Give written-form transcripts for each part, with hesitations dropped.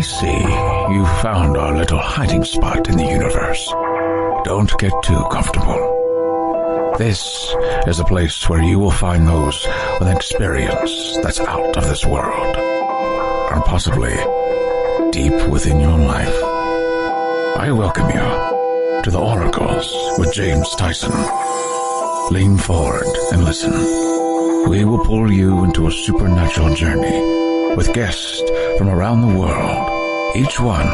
see you've found our little hiding spot in the universe. Don't get too comfortable. This is a place where you will find those with an experience that's out of this world, and possibly deep within your life. I welcome you to the Oracles with James Tyson. Lean forward and listen. We will pull you into a supernatural journey with guests from around the world, each one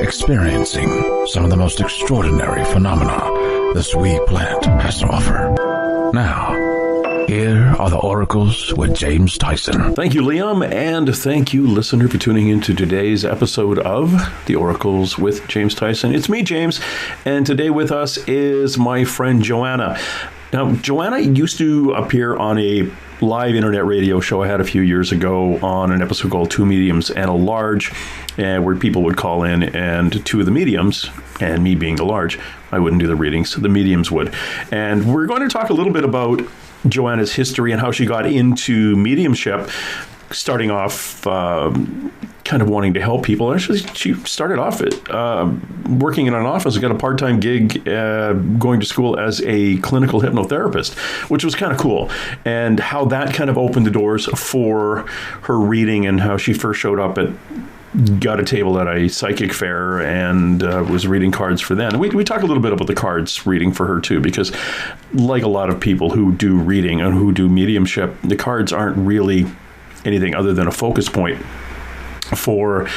experiencing some of the most extraordinary phenomena this wee planet has to offer. Now, here are the Oracles with James Tyson. Thank you, Liam, and thank you, listener, for tuning into today's episode of the Oracles with James Tyson. It's me, James, and today with us is my friend Joanna. Now, Joanna used to appear on a live internet radio show I had a few years ago on an episode called Two Mediums and a Large, where people would call in, and two of the mediums, and me being the large, I wouldn't do the readings, the mediums would. And we're going to talk a little bit about Joanna's history and how she got into mediumship, starting off kind of wanting to help people. Actually, she started off working in an office, got a part-time gig going to school as a clinical hypnotherapist, which was kind of cool. And how that kind of opened the doors for her reading, and how she first showed up got a table at a psychic fair and was reading cards for them. And we talk a little bit about the cards reading for her too, because like a lot of people who do reading and who do mediumship, the cards aren't really anything other than a focus point for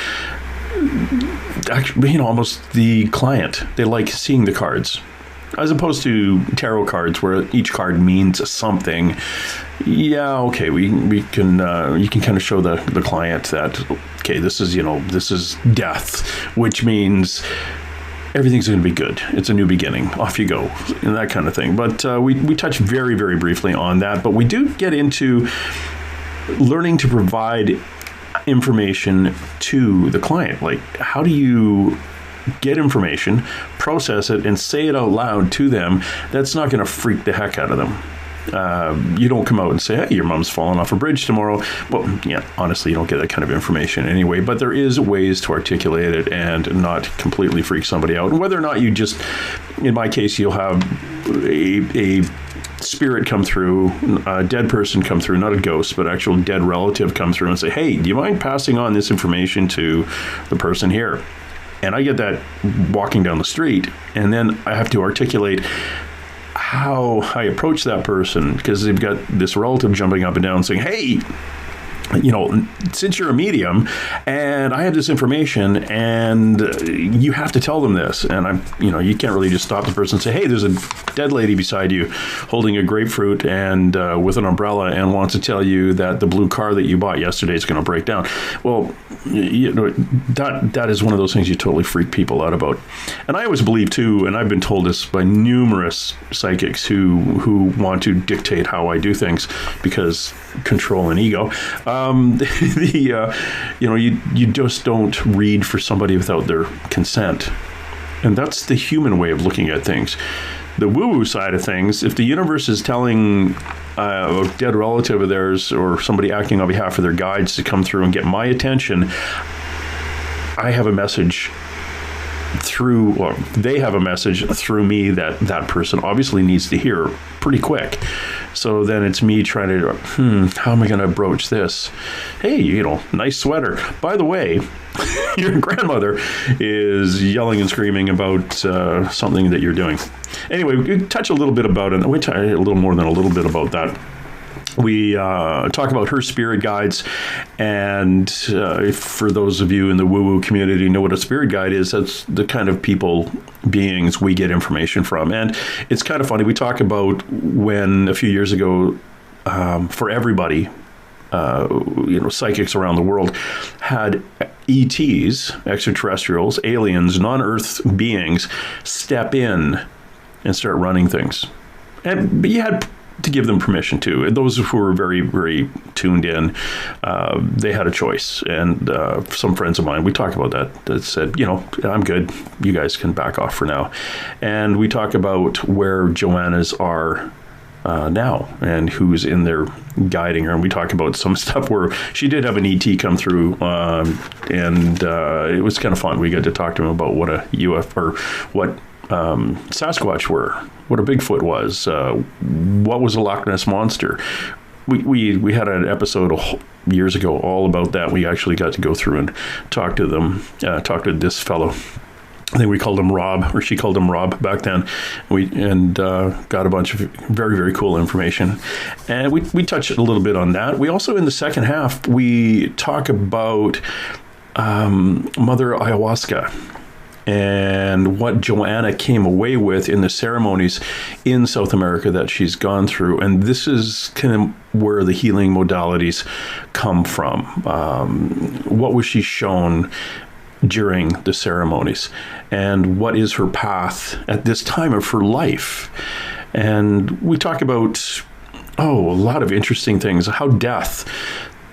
actually, almost the client. They like seeing the cards, as opposed to tarot cards where each card means something. Yeah, okay, we can you can kind of show the client that, okay, this is death, which means everything's going to be good. It's a new beginning. Off you go, and that kind of thing. But we touch very, very briefly on that. But we do get into learning to provide information to the client. Like, how do you get information, process it, and say it out loud to them that's not going to freak the heck out of them? You don't come out and say, hey, your mom's falling off a bridge tomorrow. Well, yeah, honestly, you don't get that kind of information anyway, but there is ways to articulate it and not completely freak somebody out. And whether or not you just, in my case, you'll have a spirit come through, a dead person come through, not a ghost, but actual dead relative come through and say, hey, do you mind passing on this information to the person here? And I get that walking down the street, and then I have to articulate how I approach that person, because they've got this relative jumping up and down saying, hey, since you're a medium and I have this information and you have to tell them this, and you can't really just stop the person and say, hey, there's a dead lady beside you holding a grapefruit and with an umbrella and wants to tell you that the blue car that you bought yesterday is going to break down. Well, that is one of those things you totally freak people out about. And I always believe too, and I've been told this by numerous psychics who want to dictate how I do things because control and ego. You just don't read for somebody without their consent. And that's the human way of looking at things. The woo-woo side of things, if the universe is telling a dead relative of theirs or somebody acting on behalf of their guides to come through and get my attention, I have a message they have a message through me that person obviously needs to hear pretty quick. So then it's me trying to, how am I going to broach this? Hey, nice sweater. By the way, your grandmother is yelling and screaming about something that you're doing. Anyway, we touch a little bit about it. We talk a little more than a little bit about that. We talk about her spirit guides, and for those of you in the woo-woo community know what a spirit guide is, that's the kind of beings we get information from. And it's kind of funny. We talk about when a few years ago, for everybody, psychics around the world had ETs, extraterrestrials, aliens, non-Earth beings, step in and start running things. But you had to give them permission to. Those who were very, very tuned in, they had a choice. And some friends of mine, we talk about that said, I'm good. You guys can back off for now. And we talk about where Joanna's are now, and who's in there guiding her. And we talk about some stuff where she did have an ET come through, and it was kind of fun. We got to talk to him about what a UFO or what Sasquatch were, what a Bigfoot was, what was a Loch Ness Monster. We had an episode years ago all about that. We actually got to go through and talk to this fellow. I think we called him Rob, or she called him Rob back then. And got a bunch of very, very cool information. And we touched a little bit on that. We also, in the second half, we talk about Mother Ayahuasca and what Joanna came away with in the ceremonies in South America that she's gone through. And this is kind of where the healing modalities come from. What was she shown during the ceremonies, and what is her path at this time of her life? And we talk about a lot of interesting things, how death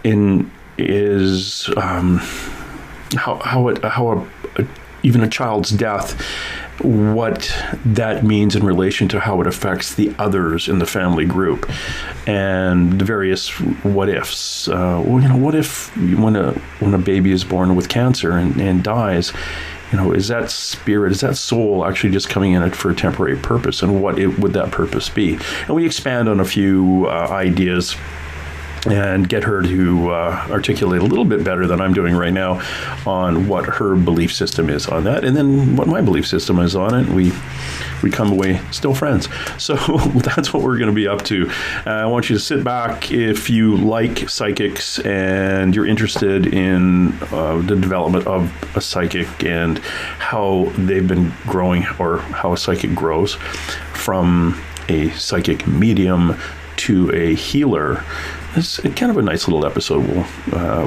is even a child's death, what that means in relation to how it affects the others in the family group, and the various what ifs. What if when a baby is born with cancer and dies, is that spirit, is that soul actually just coming in for a temporary purpose, and what would that purpose be? And we expand on a few ideas and get her to articulate a little bit better than I'm doing right now on what her belief system is on that, and then what my belief system is on it. We come away still friends. So that's what we're going to be up to. I want you to sit back if you like psychics and you're interested in the development of a psychic and how they've been growing, or how a psychic grows from a psychic medium to a healer. It's kind of a nice little episode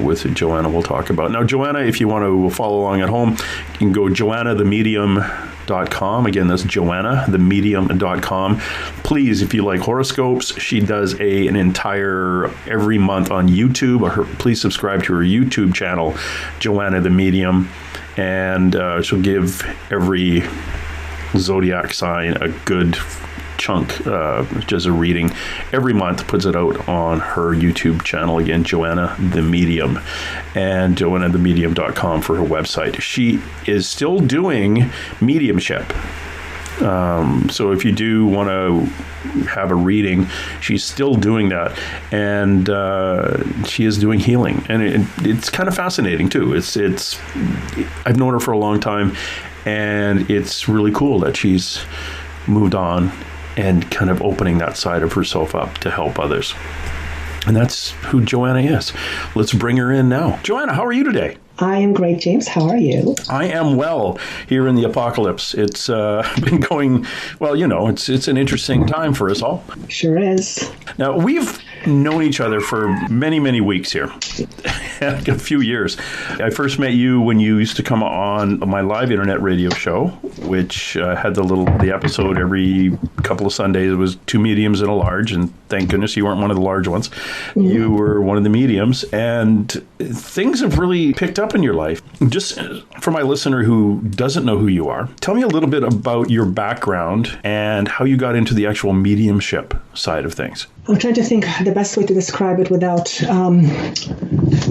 with Joanna we'll talk about. Now, Joanna, if you want to follow along at home, you can go joannahthemedium.com. Again, that's joannahthemedium.com. Please, if you like horoscopes, she does an entire every month on YouTube. Please subscribe to her YouTube channel, Joanna the Medium, and she'll give every zodiac sign a good chunk, just a reading every month, puts it out on her YouTube channel. Again, Joanna the Medium, and joannahthemedium.com for her website. She is still doing mediumship. So if you do want to have a reading, she's still doing that, and she is doing healing, and it's kind of fascinating too. It's I've known her for a long time, and it's really cool that she's moved on and kind of opening that side of herself up to help others. And that's who Joanna is. Let's bring her in now. Joanna, how are you today? I am great, James. How are you? I am well here in the apocalypse. It's been going, well, it's an interesting time for us all. Sure is. Now, we've known each other for many, many weeks here, a few years. I first met you when you used to come on my live internet radio show, which had the episode every couple of Sundays. It was two mediums and a large, and thank goodness you weren't one of the large ones. Mm-hmm. You were one of the mediums, and things have really picked up in your life. Just for my listener who doesn't know who you are, tell me a little bit about your background and how you got into the actual mediumship side of things. I'm trying to think the best way to describe it without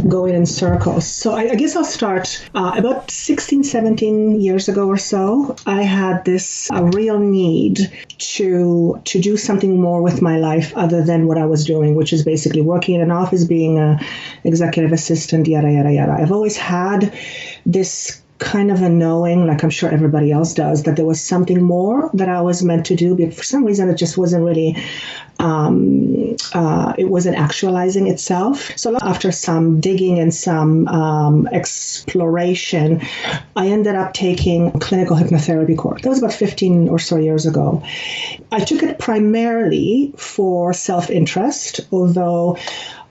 going in circles. So I guess I'll start about 16, 17 years ago or so. I had this real need to do something more with my life other than what I was doing, which is basically working in an office, being an executive assistant, yada, yada, yada. I've always had this kind of a knowing, like I'm sure everybody else does, that there was something more that I was meant to do, but for some reason it just wasn't really, it wasn't actualizing itself. So after some digging and some exploration, I ended up taking a clinical hypnotherapy course. That was about 15 or so years ago. I took it primarily for self-interest, although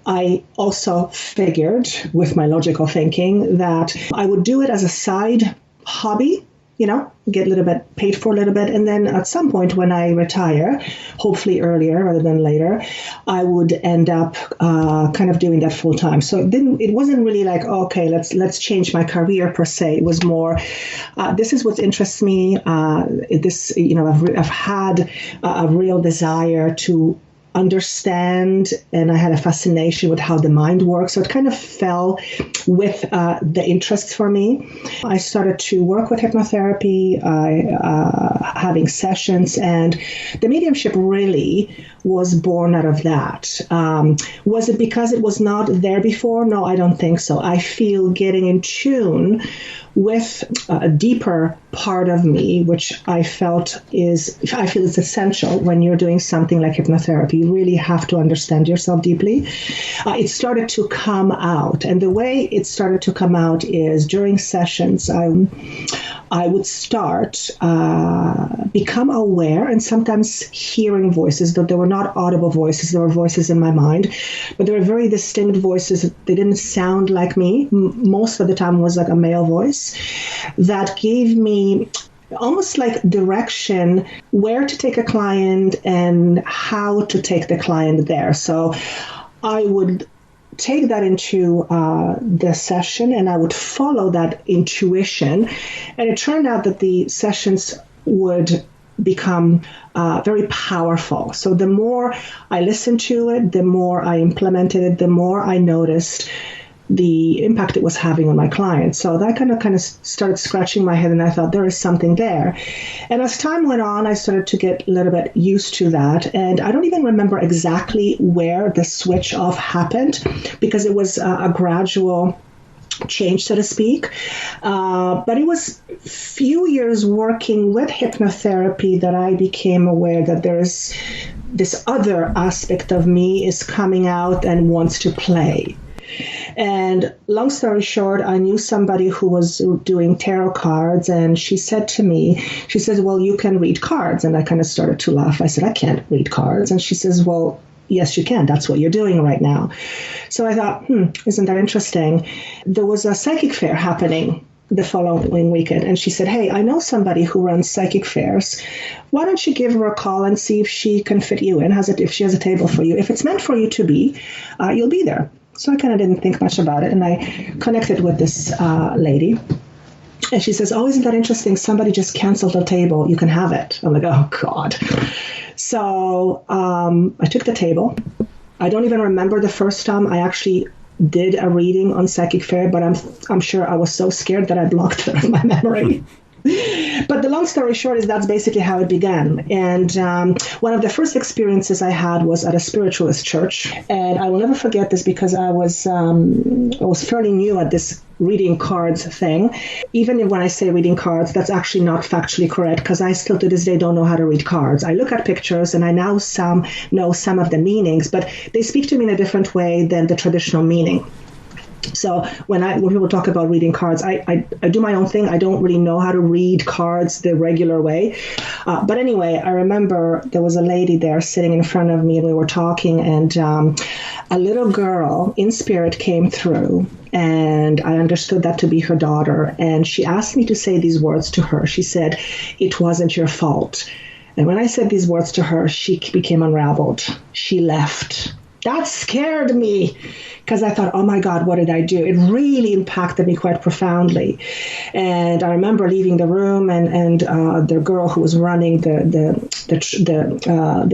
I also figured, with my logical thinking, that I would do it as a side hobby, get a little bit paid for a little bit. And then at some point when I retire, hopefully earlier rather than later, I would end up kind of doing that full time. So it wasn't really like, okay, let's change my career per se. It was more, this is what interests me. I've had a real desire to understand, and I had a fascination with how the mind works. So it kind of fell with the interest for me. I started to work with hypnotherapy, having sessions, and the mediumship really was born out of that. Was it because it was not there before? No, I don't think so. I feel getting in tune with a deeper part of me, which I feel is essential when you're doing something like hypnotherapy. You really have to understand yourself deeply. It started to come out, and the way it started to come out is during sessions, I would start become aware and sometimes hearing voices, though they were not audible voices. There were voices in my mind, but they were very distinct voices. They didn't sound like me. Most of the time was like a male voice that gave me almost like direction where to take a client and how to take the client there. So I would take that into the session, and I would follow that intuition. And it turned out that the sessions would become very powerful. So the more I listened to it, the more I implemented it, the more I noticed the impact it was having on my clients. So that kind of started scratching my head, and I thought there is something there. And as time went on, I started to get a little bit used to that. And I don't even remember exactly where the switch off happened, because it was a gradual change, so to speak. But it was a few years working with hypnotherapy that I became aware that there is this other aspect of me is coming out and wants to play. And long story short, I knew somebody who was doing tarot cards, and she said to me, she says, well, you can read cards. And I kind of started to laugh. I said, I can't read cards. And she says, well, yes, you can. That's what you're doing right now. So I thought, isn't that interesting? There was a psychic fair happening the following weekend, and she said, hey, I know somebody who runs psychic fairs. Why don't you give her a call and see if she can fit you in, if she has a table for you. If it's meant for you to be, you'll be there. So I kind of didn't think much about it, and I connected with this lady. And she says, oh, isn't that interesting? Somebody just canceled a table. You can have it. I'm like, oh, God. So I took the table. I don't even remember the first time I actually did a reading on Psychic Fair, but I'm sure I was so scared that I blocked it in my memory. But the long story short is that's basically how it began. And one of the first experiences I had was at a spiritualist church. And I will never forget this because I was fairly new at this reading cards thing. Even when I say reading cards, that's actually not factually correct, because I still to this day don't know how to read cards. I look at pictures and I now know some of the meanings, but they speak to me in a different way than the traditional meaning. So when people talk about reading cards, I do my own thing. I don't really know how to read cards the regular way. But anyway, I remember there was a lady there sitting in front of me, and we were talking, and a little girl in spirit came through, and I understood that to be her daughter. And she asked me to say these words to her. She said, "It wasn't your fault." And when I said these words to her, she became unraveled. She left. That scared me, because I thought, oh my God, what did I do? It really impacted me quite profoundly. And I remember leaving the room, and the girl who was running the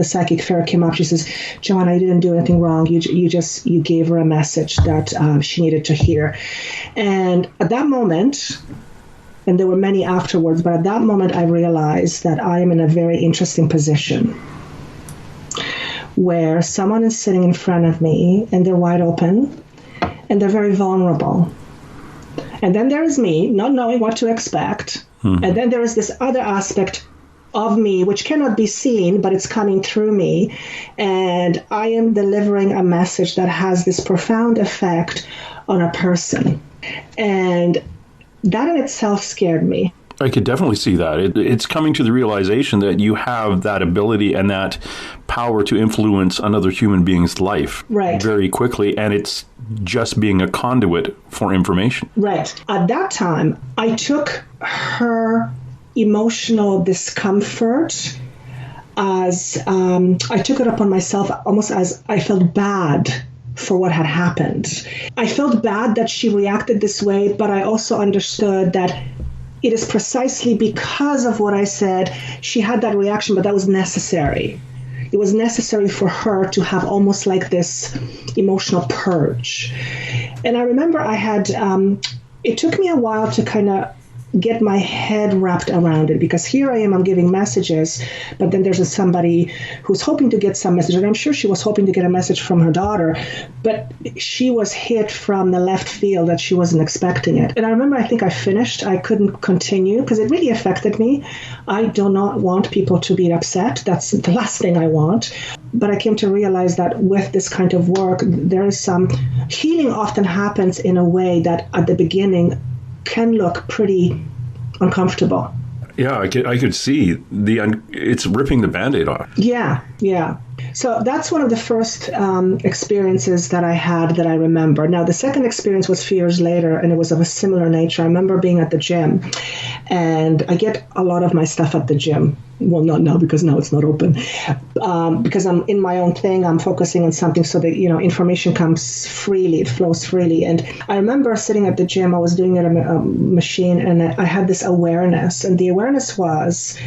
psychic fair came up. She says, Joanna, you didn't do anything wrong. You gave her a message that she needed to hear. And at that moment, and there were many afterwards, but at that moment I realized that I am in a very interesting position, where someone is sitting in front of me and they're wide open and they're very vulnerable. And then there is me not knowing what to expect. Mm-hmm. And then there is this other aspect of me which cannot be seen, but it's coming through me. And I am delivering a message that has this profound effect on a person. And that in itself scared me. I could definitely see that. It's coming to the realization that you have that ability and that power to influence another human being's life very quickly, and it's just being a conduit for information. Right. At that time, I took her emotional discomfort as I took it upon myself almost as I felt bad for what had happened. I felt bad that she reacted this way, but I also understood that it is precisely because of what I said, she had that reaction, but that was necessary. it was necessary for her to have almost like this emotional purge. And I remember I had, it took me a while to kind of get my head wrapped around it, because here I am, I'm giving messages, but then there's somebody who's hoping to get some message, and I'm sure she was hoping to get a message from her daughter, but she was hit from the left field that she wasn't expecting it. And I remember, I think I finished, I couldn't continue because it really affected me. I do not want people to be upset. That's the last thing I want. But I came to realize that with this kind of work, there is some healing often happens in a way that at the beginning can look pretty uncomfortable. Yeah, I could see it's ripping the Band-Aid off. Yeah. So that's one of the first experiences that I had that I remember. Now, the second experience was a few years later, and it was of a similar nature. I remember being at the gym, and I get a lot of my stuff at the gym. Well, not now, because now it's not open. Because I'm in my own thing, I'm focusing on something so that, information comes freely, it flows freely. And I remember sitting at the gym, I was doing it on a machine, and I had this awareness. And the awareness was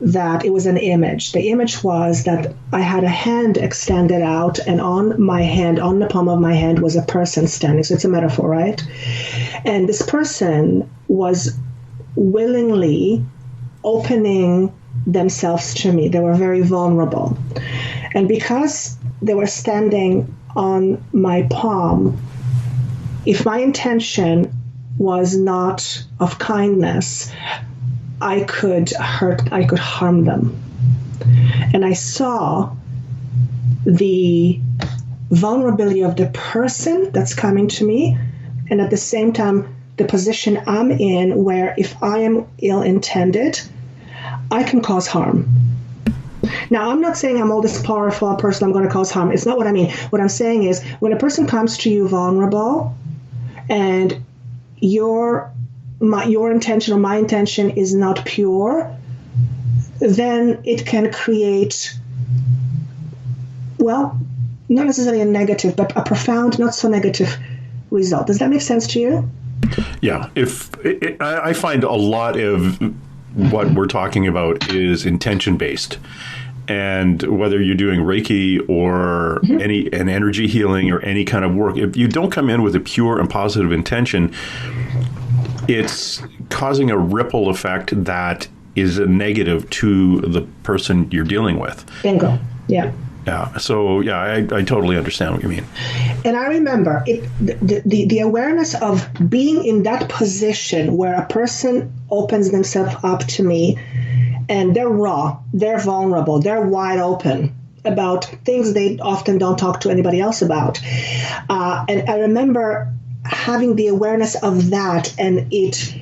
that it was an image. The image was that I had a hand extended out, and on my hand, on the palm of my hand, was a person standing. So it's a metaphor, right? And this person was willingly opening themselves to me. They were very vulnerable. And because they were standing on my palm, if my intention was not of kindness, I could harm them. And I saw the vulnerability of the person that's coming to me, and at the same time, the position I'm in, where if I am ill-intended, I can cause harm. Now, I'm not saying I'm all this powerful person, I'm going to cause harm. It's not what I mean. What I'm saying is, when a person comes to you vulnerable, and your intention or my intention is not pure, then it can create, well, not necessarily a negative, but a profound, not so negative result. Does that make sense to you? Yeah. I find a lot of what we're talking about is intention-based. And whether you're doing Reiki or an energy healing or any kind of work, if you don't come in with a pure and positive intention, it's causing a ripple effect that is a negative to the person you're dealing with. Bingo. Yeah. Yeah. So, yeah, I totally understand what you mean. And I remember the awareness of being in that position where a person opens themselves up to me, and they're raw, they're vulnerable, they're wide open about things they often don't talk to anybody else about. And I remember having the awareness of that, and it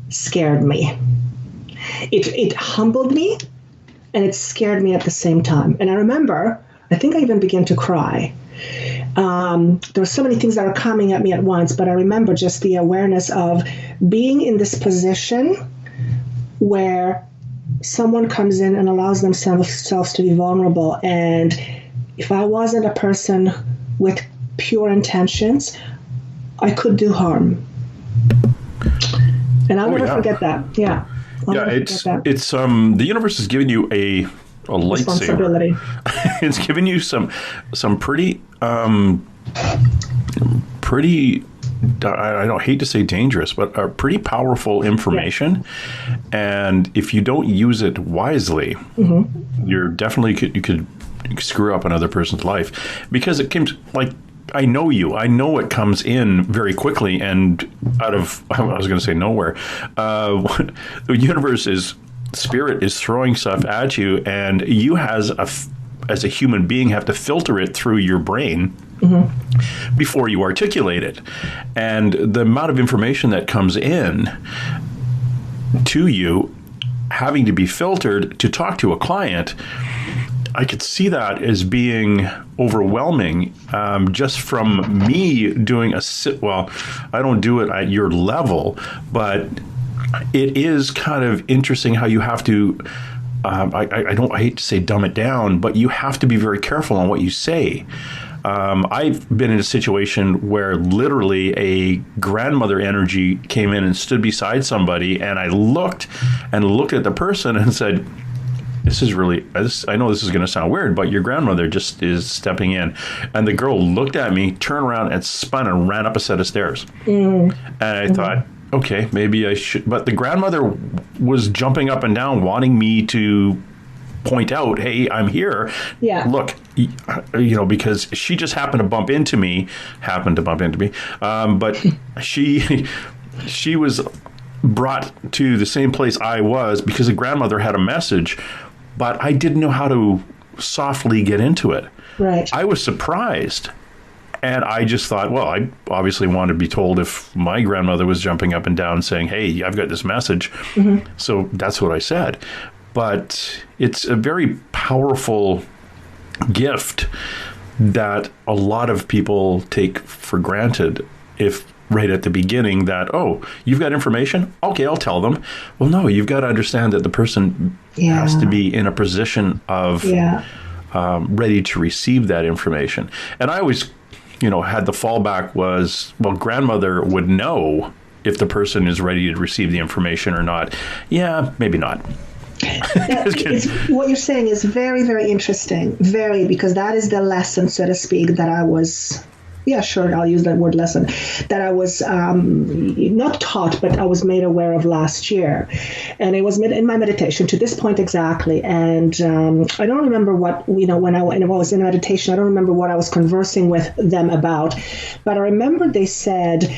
scared me. It humbled me, and it scared me at the same time. And I remember, I think I even began to cry. There were so many things that were coming at me at once, but I remember just the awareness of being in this position where someone comes in and allows themselves to be vulnerable. And if I wasn't a person with pure intentions, I could do harm. And I'll never forget that. Yeah. It's the universe has given you a lightsaber. It's given you some pretty I don't hate to say dangerous, but pretty powerful information. Yeah. And if you don't use it wisely, you're definitely you could screw up another person's life, because it comes like, I know you. I know it comes in very quickly and out of, I was going to say nowhere. The universe spirit is throwing stuff at you, and you as a human being have to filter it through your brain before you articulate it. And the amount of information that comes in to you having to be filtered to talk to a client, I could see that as being overwhelming, just from me doing well, I don't do it at your level, but it is kind of interesting how you have to, I hate to say dumb it down, but you have to be very careful on what you say. I've been in a situation where literally a grandmother energy came in and stood beside somebody, and I looked at the person and said, this is really, I know this is going to sound weird, but your grandmother just is stepping in. And the girl looked at me, turned around and spun and ran up a set of stairs. And I thought, okay, maybe I should. But the grandmother was jumping up and down, wanting me to point out, hey, I'm here. Yeah. Look, because she just happened to bump into me. But she was brought to the same place I was because the grandmother had a message, but I didn't know how to softly get into it. Right. I was surprised. And I just thought, well, I obviously wanted to be told if my grandmother was jumping up and down saying, hey, I've got this message. So that's what I said. But it's a very powerful gift that a lot of people take for granted if right at the beginning that, oh, you've got information? Okay, I'll tell them. Well, no, you've got to understand that the person has to be in a position of ready to receive that information. And I always, had the fallback was, well, grandmother would know if the person is ready to receive the information or not. Yeah, maybe not. What you're saying is very, very interesting. Very, because that is the lesson, so to speak, that I was... Yeah, sure, I'll use that word lesson, that I was not taught, but I was made aware of last year. And it was in my meditation to this point exactly. And I don't remember what, when I was in meditation, I don't remember what I was conversing with them about. But I remember they said,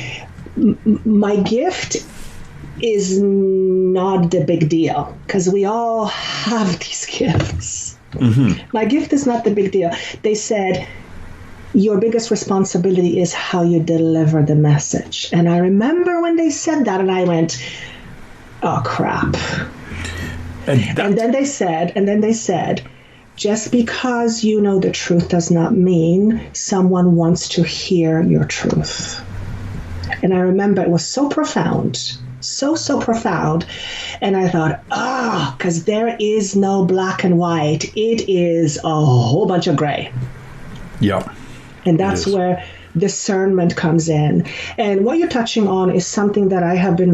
my gift is not the big deal, because we all have these gifts. My gift is not the big deal. They said, your biggest responsibility is how you deliver the message. And I remember when they said that, and I went, oh, crap. And then they said, just because you know the truth does not mean someone wants to hear your truth. And I remember it was so profound, so profound. And I thought, because there is no black and white. It is a whole bunch of gray. Yeah. And that's where discernment comes in. And what you're touching on is something that I have been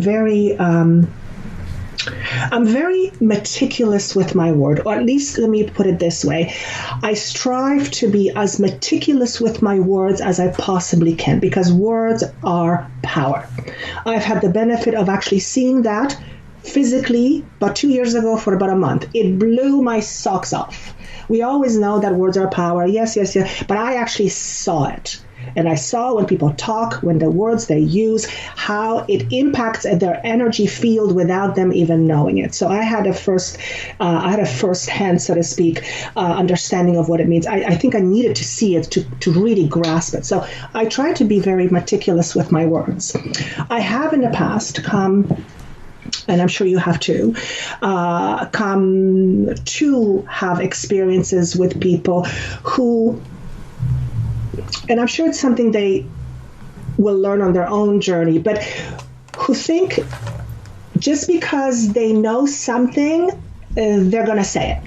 I'm very meticulous with my word, or at least let me put it this way. I strive to be as meticulous with my words as I possibly can, because words are power. I've had the benefit of actually seeing that physically about 2 years ago for about a month. It blew my socks off. We always know that words are power. Yes. But I actually saw it. And I saw when people talk, when the words they use, how it impacts their energy field without them even knowing it. So I had a first-hand, so to speak, understanding of what it means. I think I needed to see it to really grasp it. So I try to be very meticulous with my words. I have in the past come, and I'm sure you have too, come to have experiences with people who, and I'm sure it's something they will learn on their own journey, but who think just because they know something, they're going to say it.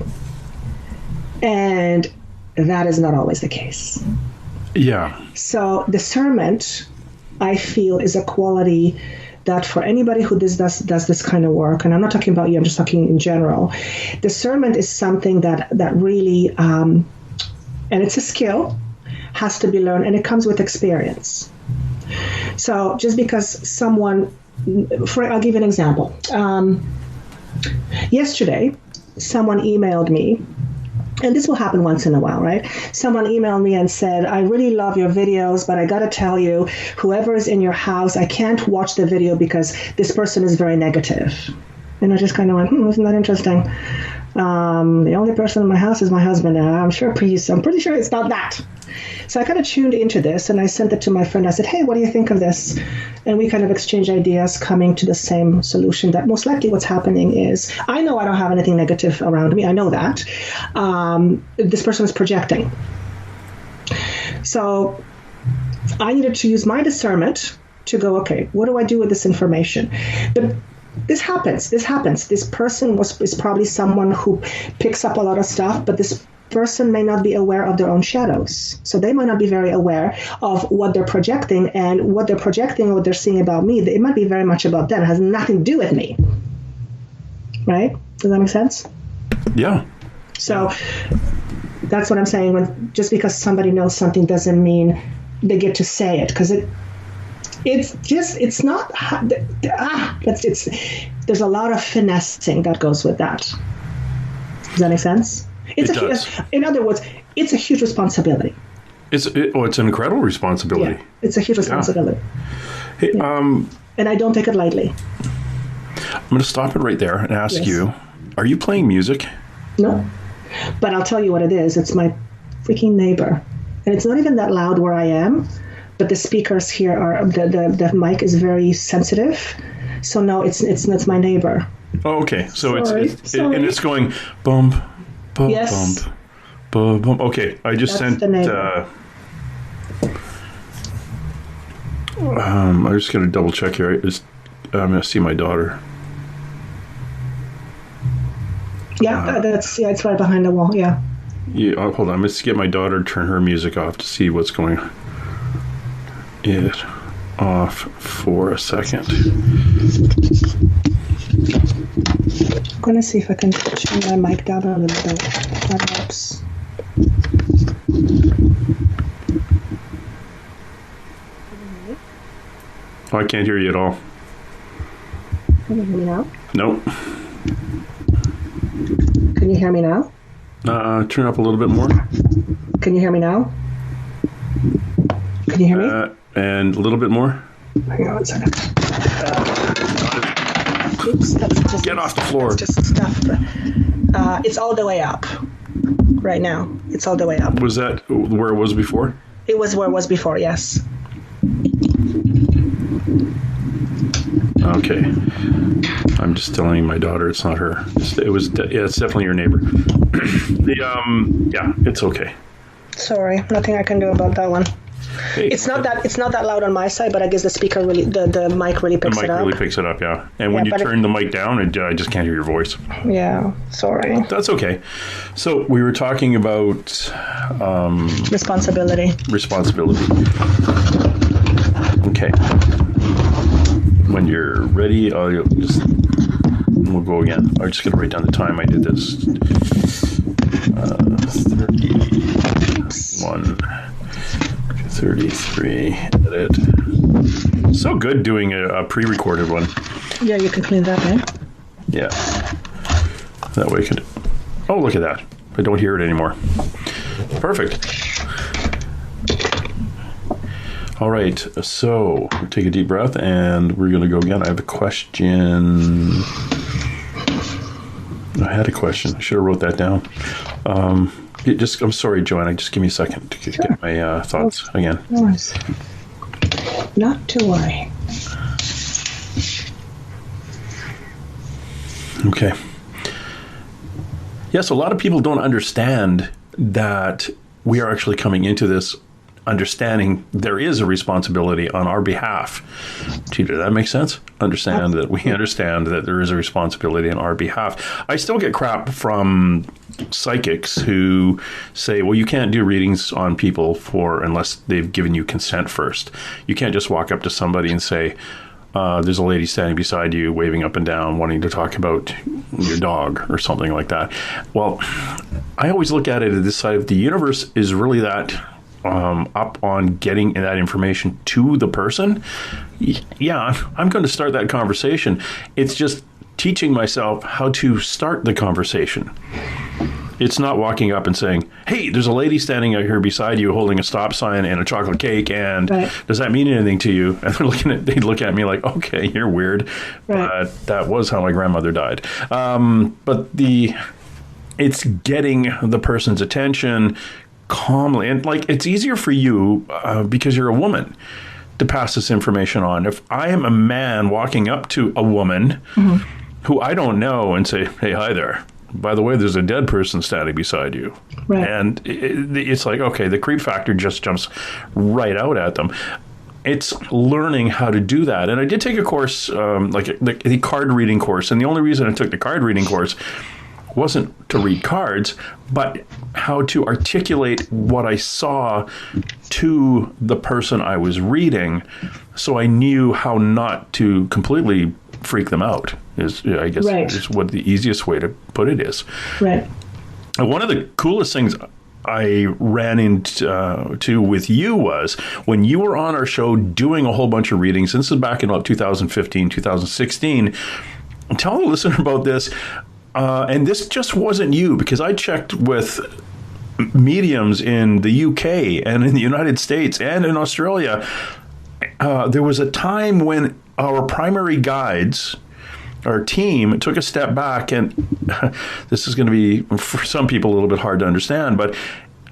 And that is not always the case. Yeah. So discernment, I feel, is a quality that for anybody who does this kind of work, and I'm not talking about you, I'm just talking in general, discernment is something that really, and it's a skill, has to be learned, and it comes with experience. So just because someone, I'll give you an example. Yesterday, someone emailed me, and this will happen once in a while, right? Someone emailed me and said, I really love your videos, but I got to tell you, whoever is in your house, I can't watch the video because this person is very negative. And I just kind of went, isn't that interesting? The only person in my house is my husband. And I'm pretty sure it's not that. So I kind of tuned into this, and I sent it to my friend. I said, hey, what do you think of this? And we kind of exchanged ideas, coming to the same solution that most likely what's happening is, I know I don't have anything negative around me. I know that. This person is projecting. So I needed to use my discernment to go, okay, what do I do with this information? But this happens. This person is probably someone who picks up a lot of stuff, but this person may not be aware of their own shadows. So they might not be very aware of what they're projecting, and what they're projecting or what they're seeing about me, it might be very much about them. It has nothing to do with me. Right? Does that make sense? Yeah, So that's what I'm saying. When just because somebody knows something doesn't mean they get to say it, because it's not. There's a lot of finessing that goes with that. Does that make sense? In other words, it's a huge responsibility. It's an incredible responsibility. Yeah, it's a huge responsibility. Hey, and I don't take it lightly. I'm going to stop it right there and ask you, are you playing music? No. But I'll tell you what it is. It's my freaking neighbor. And it's not even that loud where I am, but the speakers here are, the mic is very sensitive. So no, it's my neighbor. Oh, okay. So Sorry. and it's going bump, bump, Yes. bump, bump, bump. Okay, I just That's the neighbor. I'm just going to double check here. I'm going to see my daughter. Yeah, it's right behind the wall. Yeah. Yeah, hold on. Let's get my daughter to turn her music off to see what's going on. It off for a second. I'm going to see if I can turn my mic down a little bit. That helps. Oh, I can't hear you at all. Can you hear me now? Nope. Can you hear me now? Turn up a little bit more. Can you hear me now? Can you hear me? And a little bit more. Hang on one second. Oops, that's just... Get off the floor. That's just stuff. It's all the way up. Right now. It's all the way up. Was that where it was before? It was where it was before, yes. Okay. I'm just telling my daughter it's not her. It's definitely your neighbor. It's okay. Sorry, nothing I can do about that one. Hey, it's not that loud on my side, but I guess the speaker really, the mic really picks it up. The mic really picks it up, yeah. And when you turn the mic down, I just can't hear your voice. Yeah, sorry. That's okay. So we were talking about responsibility. Okay. When you're ready, we'll go again. I'm just going to write down the time I did this. 31, 33, edit. So good doing a pre-recorded one. Yeah, you can clean that, eh? Yeah. That way you can... Oh, look at that. I don't hear it anymore. Perfect. All right, so take a deep breath, and we're going to go again. I have a question. I had a question. I should have wrote that down. I'm sorry, Joanna. Just give me a second to get my thoughts again. No worries. Not to worry. Okay. Yes, a lot of people don't understand that we are actually coming into this understanding there is a responsibility on our behalf. Gee, did that make sense? Understand that we understand that there is a responsibility on our behalf. I still get crap from psychics who say, well, you can't do readings on people unless they've given you consent first. You can't just walk up to somebody and say, there's a lady standing beside you, waving up and down, wanting to talk about your dog or something like that. Well, I always look at it as this side of the universe is really that up on getting that information to the person. Yeah, I'm going to start that conversation. It's just teaching myself how to start the conversation. It's not walking up and saying, hey, there's a lady standing out here beside you holding a stop sign and a chocolate cake, and does that mean anything to you? And they look at me like, okay, you're weird. Right. But that was how my grandmother died. But it's getting the person's attention calmly, and it's easier for you because you're a woman to pass this information on. If I am a man walking up to a woman who I don't know and say, hey, hi there, by the way, there's a dead person standing beside you. Right. And it's like, okay, the creep factor just jumps right out at them. It's learning how to do that. And I did take a course, the card reading course. And the only reason I took the card reading course wasn't to read cards, but how to articulate what I saw to the person I was reading, so I knew how not to completely freak them out. Is what the easiest way to put it is. Right. One of the coolest things I ran into with you was when you were on our show doing a whole bunch of readings. This is back in about 2015, 2016. Tell the listener about this. And this just wasn't you, because I checked with mediums in the UK and in the United States and in Australia. There was a time when our primary guides, our team, took a step back, and this is going to be, for some people, a little bit hard to understand, but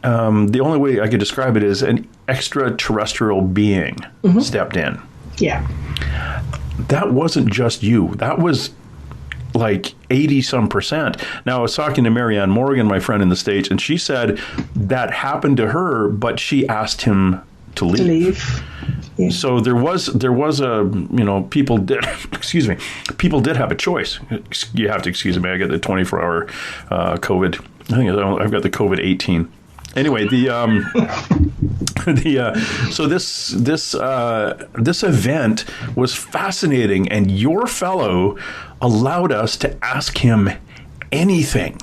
the only way I could describe it is an extraterrestrial being stepped in. Yeah. That wasn't just you. That was like 80-some%. Now, I was talking to Marianne Morgan, my friend in the States, and she said that happened to her, but she asked him to leave. Yeah. So there was a, people did, people did have a choice. You have to excuse me. I got the 24-hour COVID. I think I've got the COVID-18. Anyway, so this event was fascinating, and your fellow allowed us to ask him anything,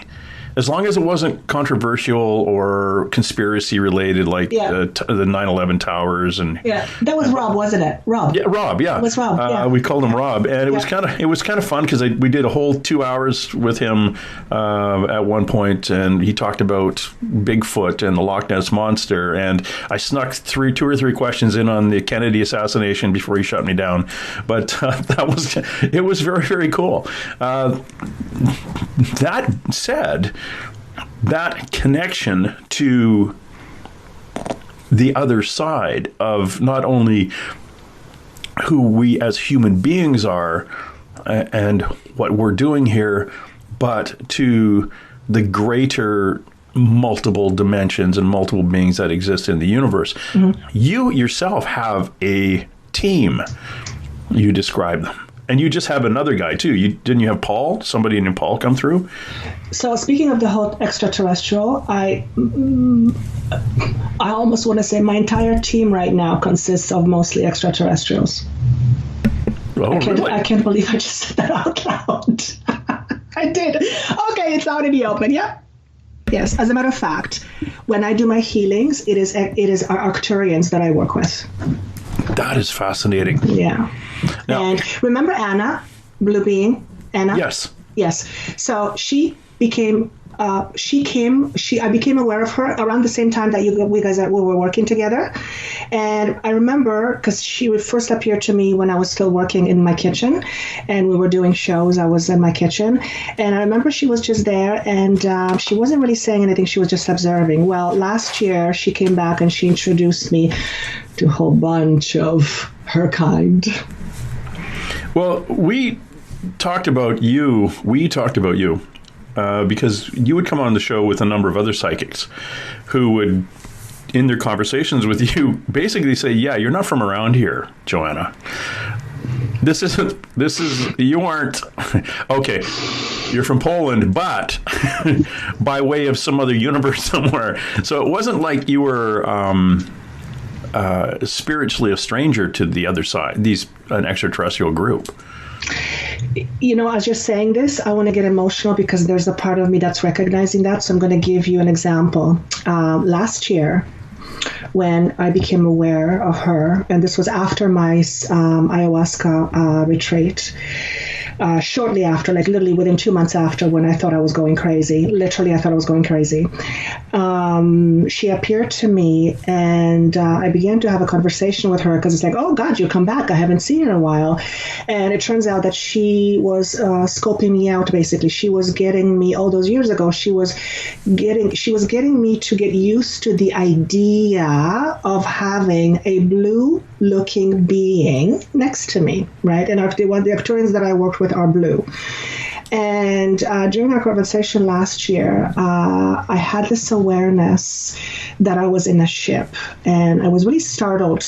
as long as it wasn't controversial or conspiracy related, like the 9/11 towers and that was Rob, wasn't it? Rob. Yeah, Rob. Yeah, it was Rob. We called him Rob, and it was kind of fun because we did a whole 2 hours with him at one point, and he talked about Bigfoot and the Loch Ness monster, and I snuck two or three questions in on the Kennedy assassination before he shut me down, but it was very, very cool. That said, that connection to the other side of not only who we as human beings are and what we're doing here, but to the greater multiple dimensions and multiple beings that exist in the universe. You yourself have a team. You describe them. And you just have another guy, too. Didn't you have Paul? Somebody named Paul come through? So speaking of the whole extraterrestrial, I almost want to say my entire team right now consists of mostly extraterrestrials. Oh, really? I can't believe I just said that out loud. I did. Okay, it's out in the open. Yeah. Yes. As a matter of fact, when I do my healings, it is our Arcturians that I work with. That is fascinating. Yeah. Now, and remember Anna, Blue Bean? Anna? Yes. Yes. So I became aware of her around the same time that we were working together. And I remember, because she would first appear to me when I was still working in my kitchen, and we were doing shows. I was in my kitchen, and I remember she was just there, and she wasn't really saying anything. She was just observing. Well, last year she came back and she introduced me to a whole bunch of her kind. Well, we talked about you. Because you would come on the show with a number of other psychics who would, in their conversations with you, basically say, yeah, you're not from around here, Joanna. You aren't, okay, you're from Poland, but by way of some other universe somewhere. So it wasn't like you were spiritually a stranger to the other side, an extraterrestrial group. As you're saying this, I want to get emotional because there's a part of me that's recognizing that. So I'm going to give you an example. Last year, when I became aware of her, and this was after my ayahuasca retreat, shortly after, like literally within 2 months after, when I thought I was going crazy. Literally, I thought I was going crazy. She appeared to me, and I began to have a conversation with her because it's like, oh God, you come back. I haven't seen you in a while. And it turns out that she was scoping me out. Basically, she was getting me all those years ago. She was getting me to get used to the idea of having a blue-looking being next to me, right? And the Arcturians that I worked with are blue. And during our conversation last year, I had this awareness that I was in a ship, and I was really startled.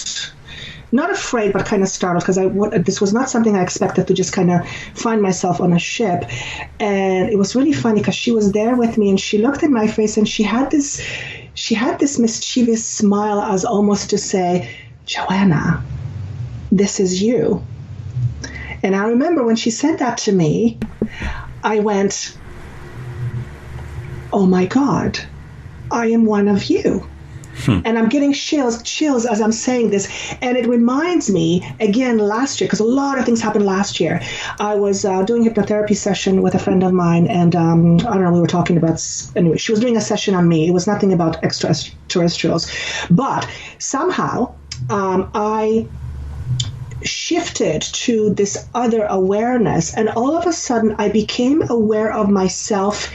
Not afraid, but kind of startled, because this was not something I expected, to just kind of find myself on a ship. And it was really funny because she was there with me, and she looked in my face, and she had this mischievous smile, as almost to say, Joanna, this is you. And I remember when she said that to me, I went, oh my God, I am one of you. And I'm getting chills as I'm saying this. And it reminds me, again, last year, because a lot of things happened last year. I was doing a hypnotherapy session with a friend of mine, and I don't know, we were talking about, anyway, she was doing a session on me. It was nothing about extraterrestrials. But somehow I shifted to this other awareness, and all of a sudden I became aware of myself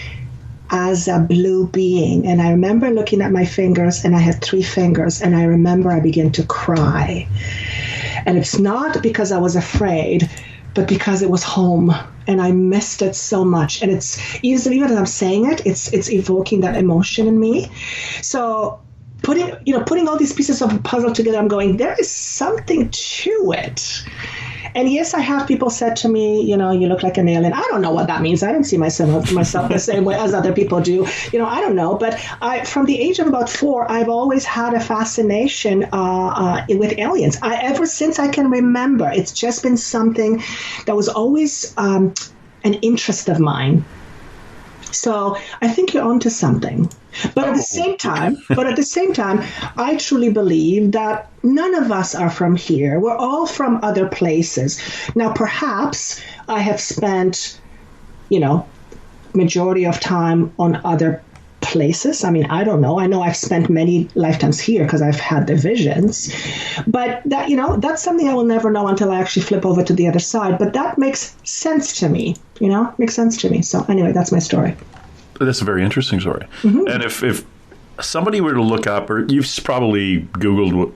as a blue being. And I remember looking at my fingers, and I had 3 fingers, and I remember I began to cry. And it's not because I was afraid, but because it was home, and I missed it so much. And it's even as I'm saying it, it's evoking that emotion in me. So putting all these pieces of a puzzle together, I'm going, there is something to it. And yes, I have people said to me, you look like an alien. I don't know what that means. I don't see myself the same way as other people do. I don't know. But from the age of about 4, I've always had a fascination with aliens. Ever since I can remember, it's just been something that was always an interest of mine. So I think you're onto something. But at the same time, I truly believe that none of us are from here. We're all from other places. Now, perhaps I have spent, majority of time on other places. I mean, I don't know. I know I've spent many lifetimes here because I've had the visions. But that, that's something I will never know until I actually flip over to the other side. But that makes sense to me, makes sense to me. So anyway, that's my story. That's a very interesting story. Mm-hmm. And if somebody were to look up, or you've probably Googled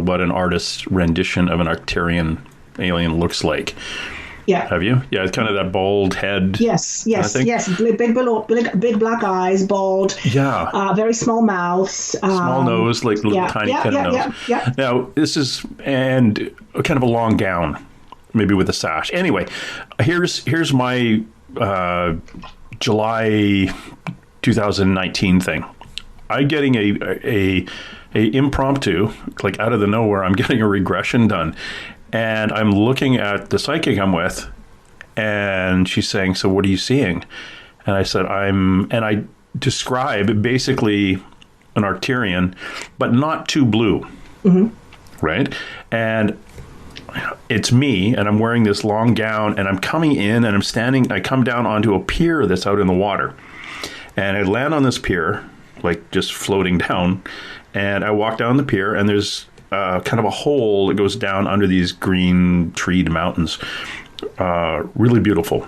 what an artist's rendition of an Arcturian alien looks like. Yeah. Have you? Yeah, it's kind of that bald head. Yes. Big black eyes, bald. Yeah. Very small mouths. Small nose, like little tiny kind of nose. Yeah. Now, this is, and kind of a long gown, maybe with a sash. Anyway, here's my July 2019 thing. I'm getting a impromptu, like out of the nowhere, I'm getting a regression done. And I'm looking at the psychic I'm with, and she's saying, so what are you seeing? And I said, I describe basically an Arcturian, but not too blue. Mm-hmm. Right? And it's me, and I'm wearing this long gown, and I'm coming in, and I come down onto a pier that's out in the water. And I land on this pier, like just floating down, and I walk down the pier, and there's kind of a hole that goes down under these green treed mountains. Really beautiful.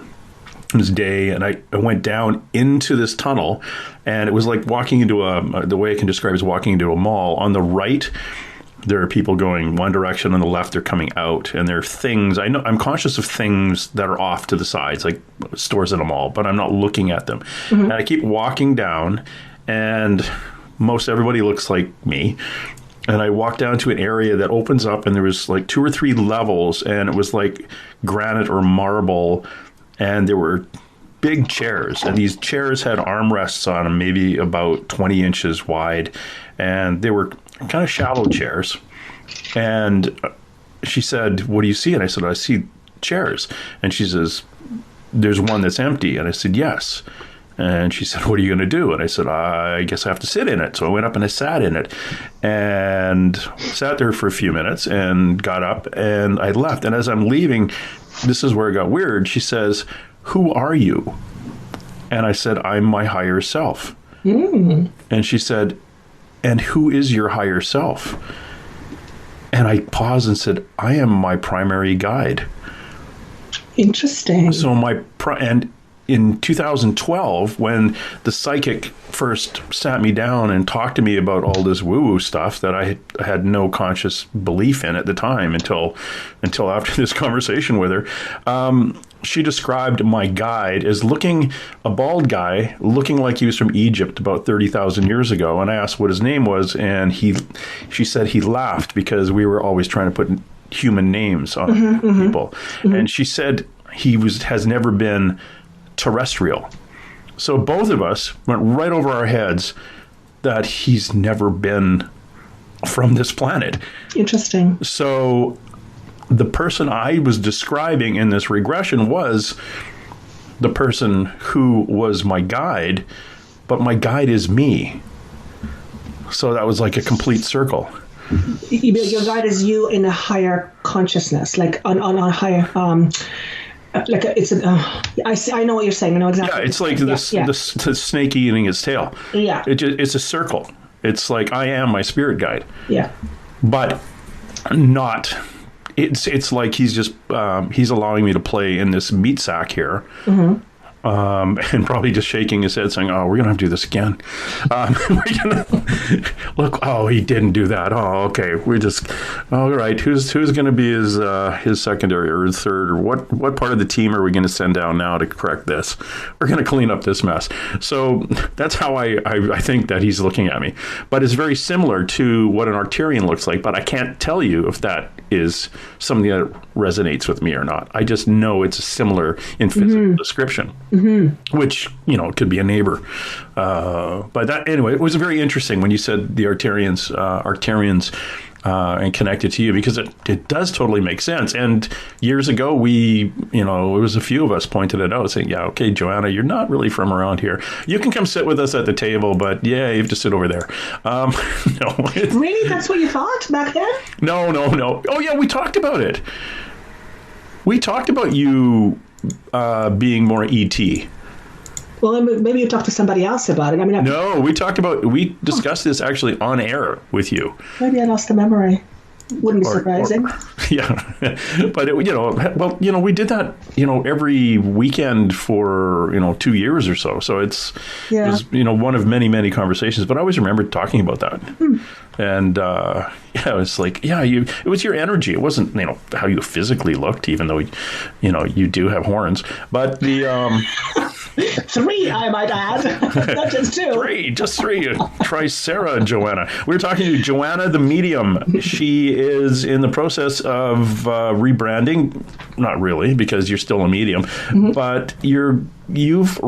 It was day, and I went down into this tunnel, and it was like walking into the way I can describe it is walking into a mall. On the right, there are people going one direction. On the left, they're coming out, and there are things. I know I'm conscious of things that are off to the sides, like stores in a mall, but I'm not looking at them. Mm-hmm. And I keep walking down, and most everybody looks like me. And I walked down to an area that opens up, and there was like 2 or 3 levels, and it was like granite or marble, and there were big chairs, and these chairs had armrests on them, maybe about 20 inches wide, and they were kind of shallow chairs. And she said, what do you see? And I said, I see chairs. And she says, there's one that's empty. And I said, yes. And she said, what are you going to do? And I said, I guess I have to sit in it. So I went up and I sat in it and sat there for a few minutes and got up and I left. And as I'm leaving, this is where it got weird. She says, who are you? And I said, I'm my higher self. Mm. And she said, and who is your higher self? And I paused and said, I am my primary guide. Interesting. So and in 2012, when the psychic first sat me down and talked to me about all this woo-woo stuff that I had no conscious belief in at the time until after this conversation with her, she described my guide as a bald guy looking like he was from Egypt about 30,000 years ago. And I asked what his name was, and she said he laughed because we were always trying to put human names on people. Mm-hmm. And she said has never been terrestrial. So both of us went right over our heads that he's never been from this planet. Interesting. So the person I was describing in this regression was the person who was my guide but my guide is me. So that was like a complete circle. Your guide is you in a higher consciousness, like on a higher, like it's I know what you're saying. I know exactly. Yeah, it's like the snake eating its tail. Yeah. It's a circle. It's like I am my spirit guide. Yeah. But not. It's like he's just he's allowing me to play in this meat sack here. Mm-hmm. And probably just shaking his head saying, oh, we're going to have to do this again. We're gonna, look, oh, he didn't do that. Oh, okay. We're just, all right. Who's going to be his secondary or his third, or what part of the team are we going to send down now to correct this? We're going to clean up this mess. So that's how I think that he's looking at me. But it's very similar to what an Arcturian looks like, but I can't tell you if that is something that resonates with me or not. I just know it's similar in physical description. Mm-hmm. Which, could be a neighbor. But that, anyway, it was very interesting when you said the Arcturians, and connected to you, because it does totally make sense. And years ago, it was a few of us pointed it out, saying, yeah, okay, Joanna, you're not really from around here. You can come sit with us at the table, but yeah, you have to sit over there. No. Really? That's what you thought back then? No. Oh, yeah, we talked about it. We talked about you being more ET. Well, maybe you talked to somebody else about it. No, we discussed this actually on air with you. Maybe I lost the memory. Wouldn't be surprising. Yeah, but we did that, every weekend for 2 years or so. So it was one of many, many conversations. But I always remember talking about that. And it was like, it was your energy. It wasn't how you physically looked, even though you do have horns. But the 3, I might add, not just 2. Just 3. Try Sarah and Joanna. We were talking to Joanna, the medium. She is in the process of rebranding. Not really, because you're still a medium, but your modalities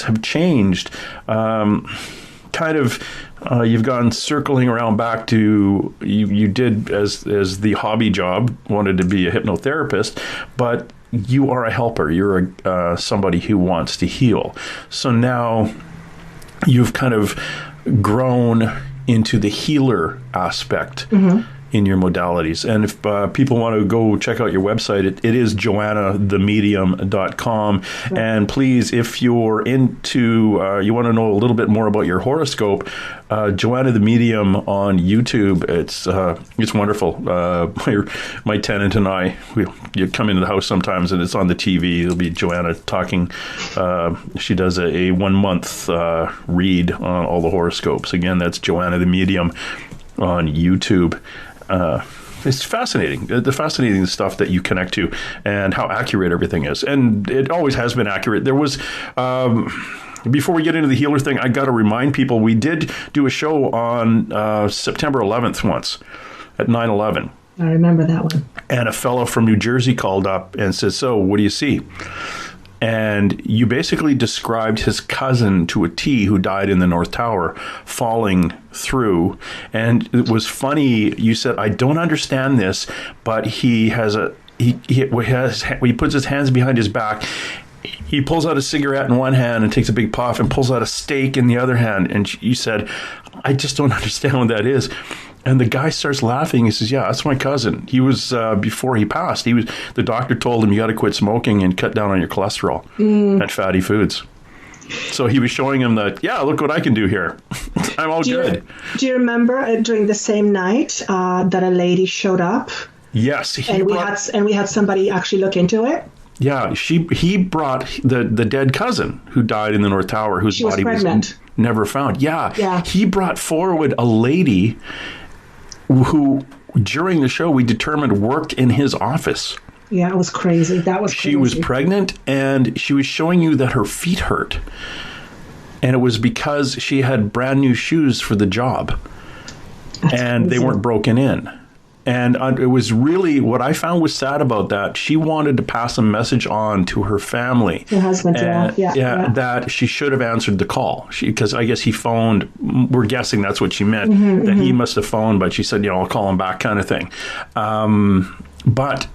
have changed. You've gone circling around back to you did as the hobby job, wanted to be a hypnotherapist, but you are a helper. You're somebody who wants to heal. So now you've kind of grown into the healer aspect in your modalities. And if people want to go check out your website, it is joannahthemedium.com. Right. And please, if you're into, you want to know a little bit more about your horoscope, Joanna the Medium on YouTube, it's wonderful. My tenant and I, you come into the house sometimes and it's on the TV. It'll be Joanna talking. She does a 1 month read on all the horoscopes. Again, that's Joanna the Medium on YouTube. It's fascinating, the fascinating stuff that you connect to and how accurate everything is. And it always has been accurate. There was, before we get into the healer thing, I got to remind people, we did do a show on September 11th once at 9/11. I remember that one. And a fellow from New Jersey called up and said, so what do you see? And you basically described his cousin to a T who died in the North Tower falling through. And it was funny. You said, I don't understand this, but he puts his hands behind his back. He pulls out a cigarette in one hand and takes a big puff and pulls out a steak in the other hand. And you said, I just don't understand what that is. And the guy starts laughing. He says, yeah, that's my cousin. He was, before he passed, the doctor told him, you got to quit smoking and cut down on your cholesterol and fatty foods. So he was showing him that, yeah, look what I can do here. I'm all good. Do you remember during the same night that a lady showed up? Yes. We had somebody actually look into it? Yeah, he brought the dead cousin who died in the North Tower, whose body was never found. Yeah. He brought forward a lady who, during the show, we determined worked in his office. Yeah, it was crazy. That was crazy. She was pregnant, and she was showing you that her feet hurt. And it was because she had brand new shoes for the job. That's crazy. They weren't broken in. And it was really, what I found was sad about that, she wanted to pass a message on to her family. Her husband, yeah. That she should have answered the call. Because I guess he phoned, we're guessing that's what she meant, that he must have phoned, but she said, I'll call him back kind of thing. But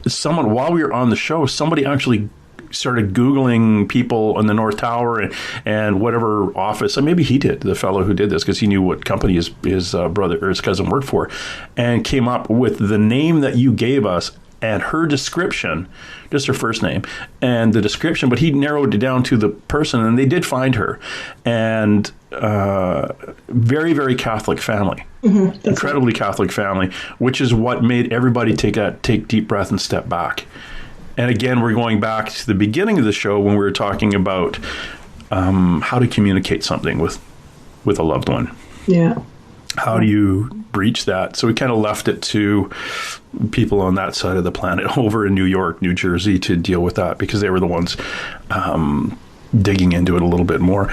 someone, while we were on the show, somebody actually started Googling people on the North Tower and whatever office, and maybe he did, the fellow who did this, because he knew what company his brother or his cousin worked for, and came up with the name that you gave us and her description, just her first name and the description, but he narrowed it down to the person, and they did find her. And very, very Catholic family, incredibly Catholic family, which is what made everybody take deep breath and step back. And again, we're going back to the beginning of the show when we were talking about how to communicate something with a loved one. Yeah. How do you breach that? So we kind of left it to people on that side of the planet over in New York, New Jersey, to deal with that, because they were the ones digging into it a little bit more.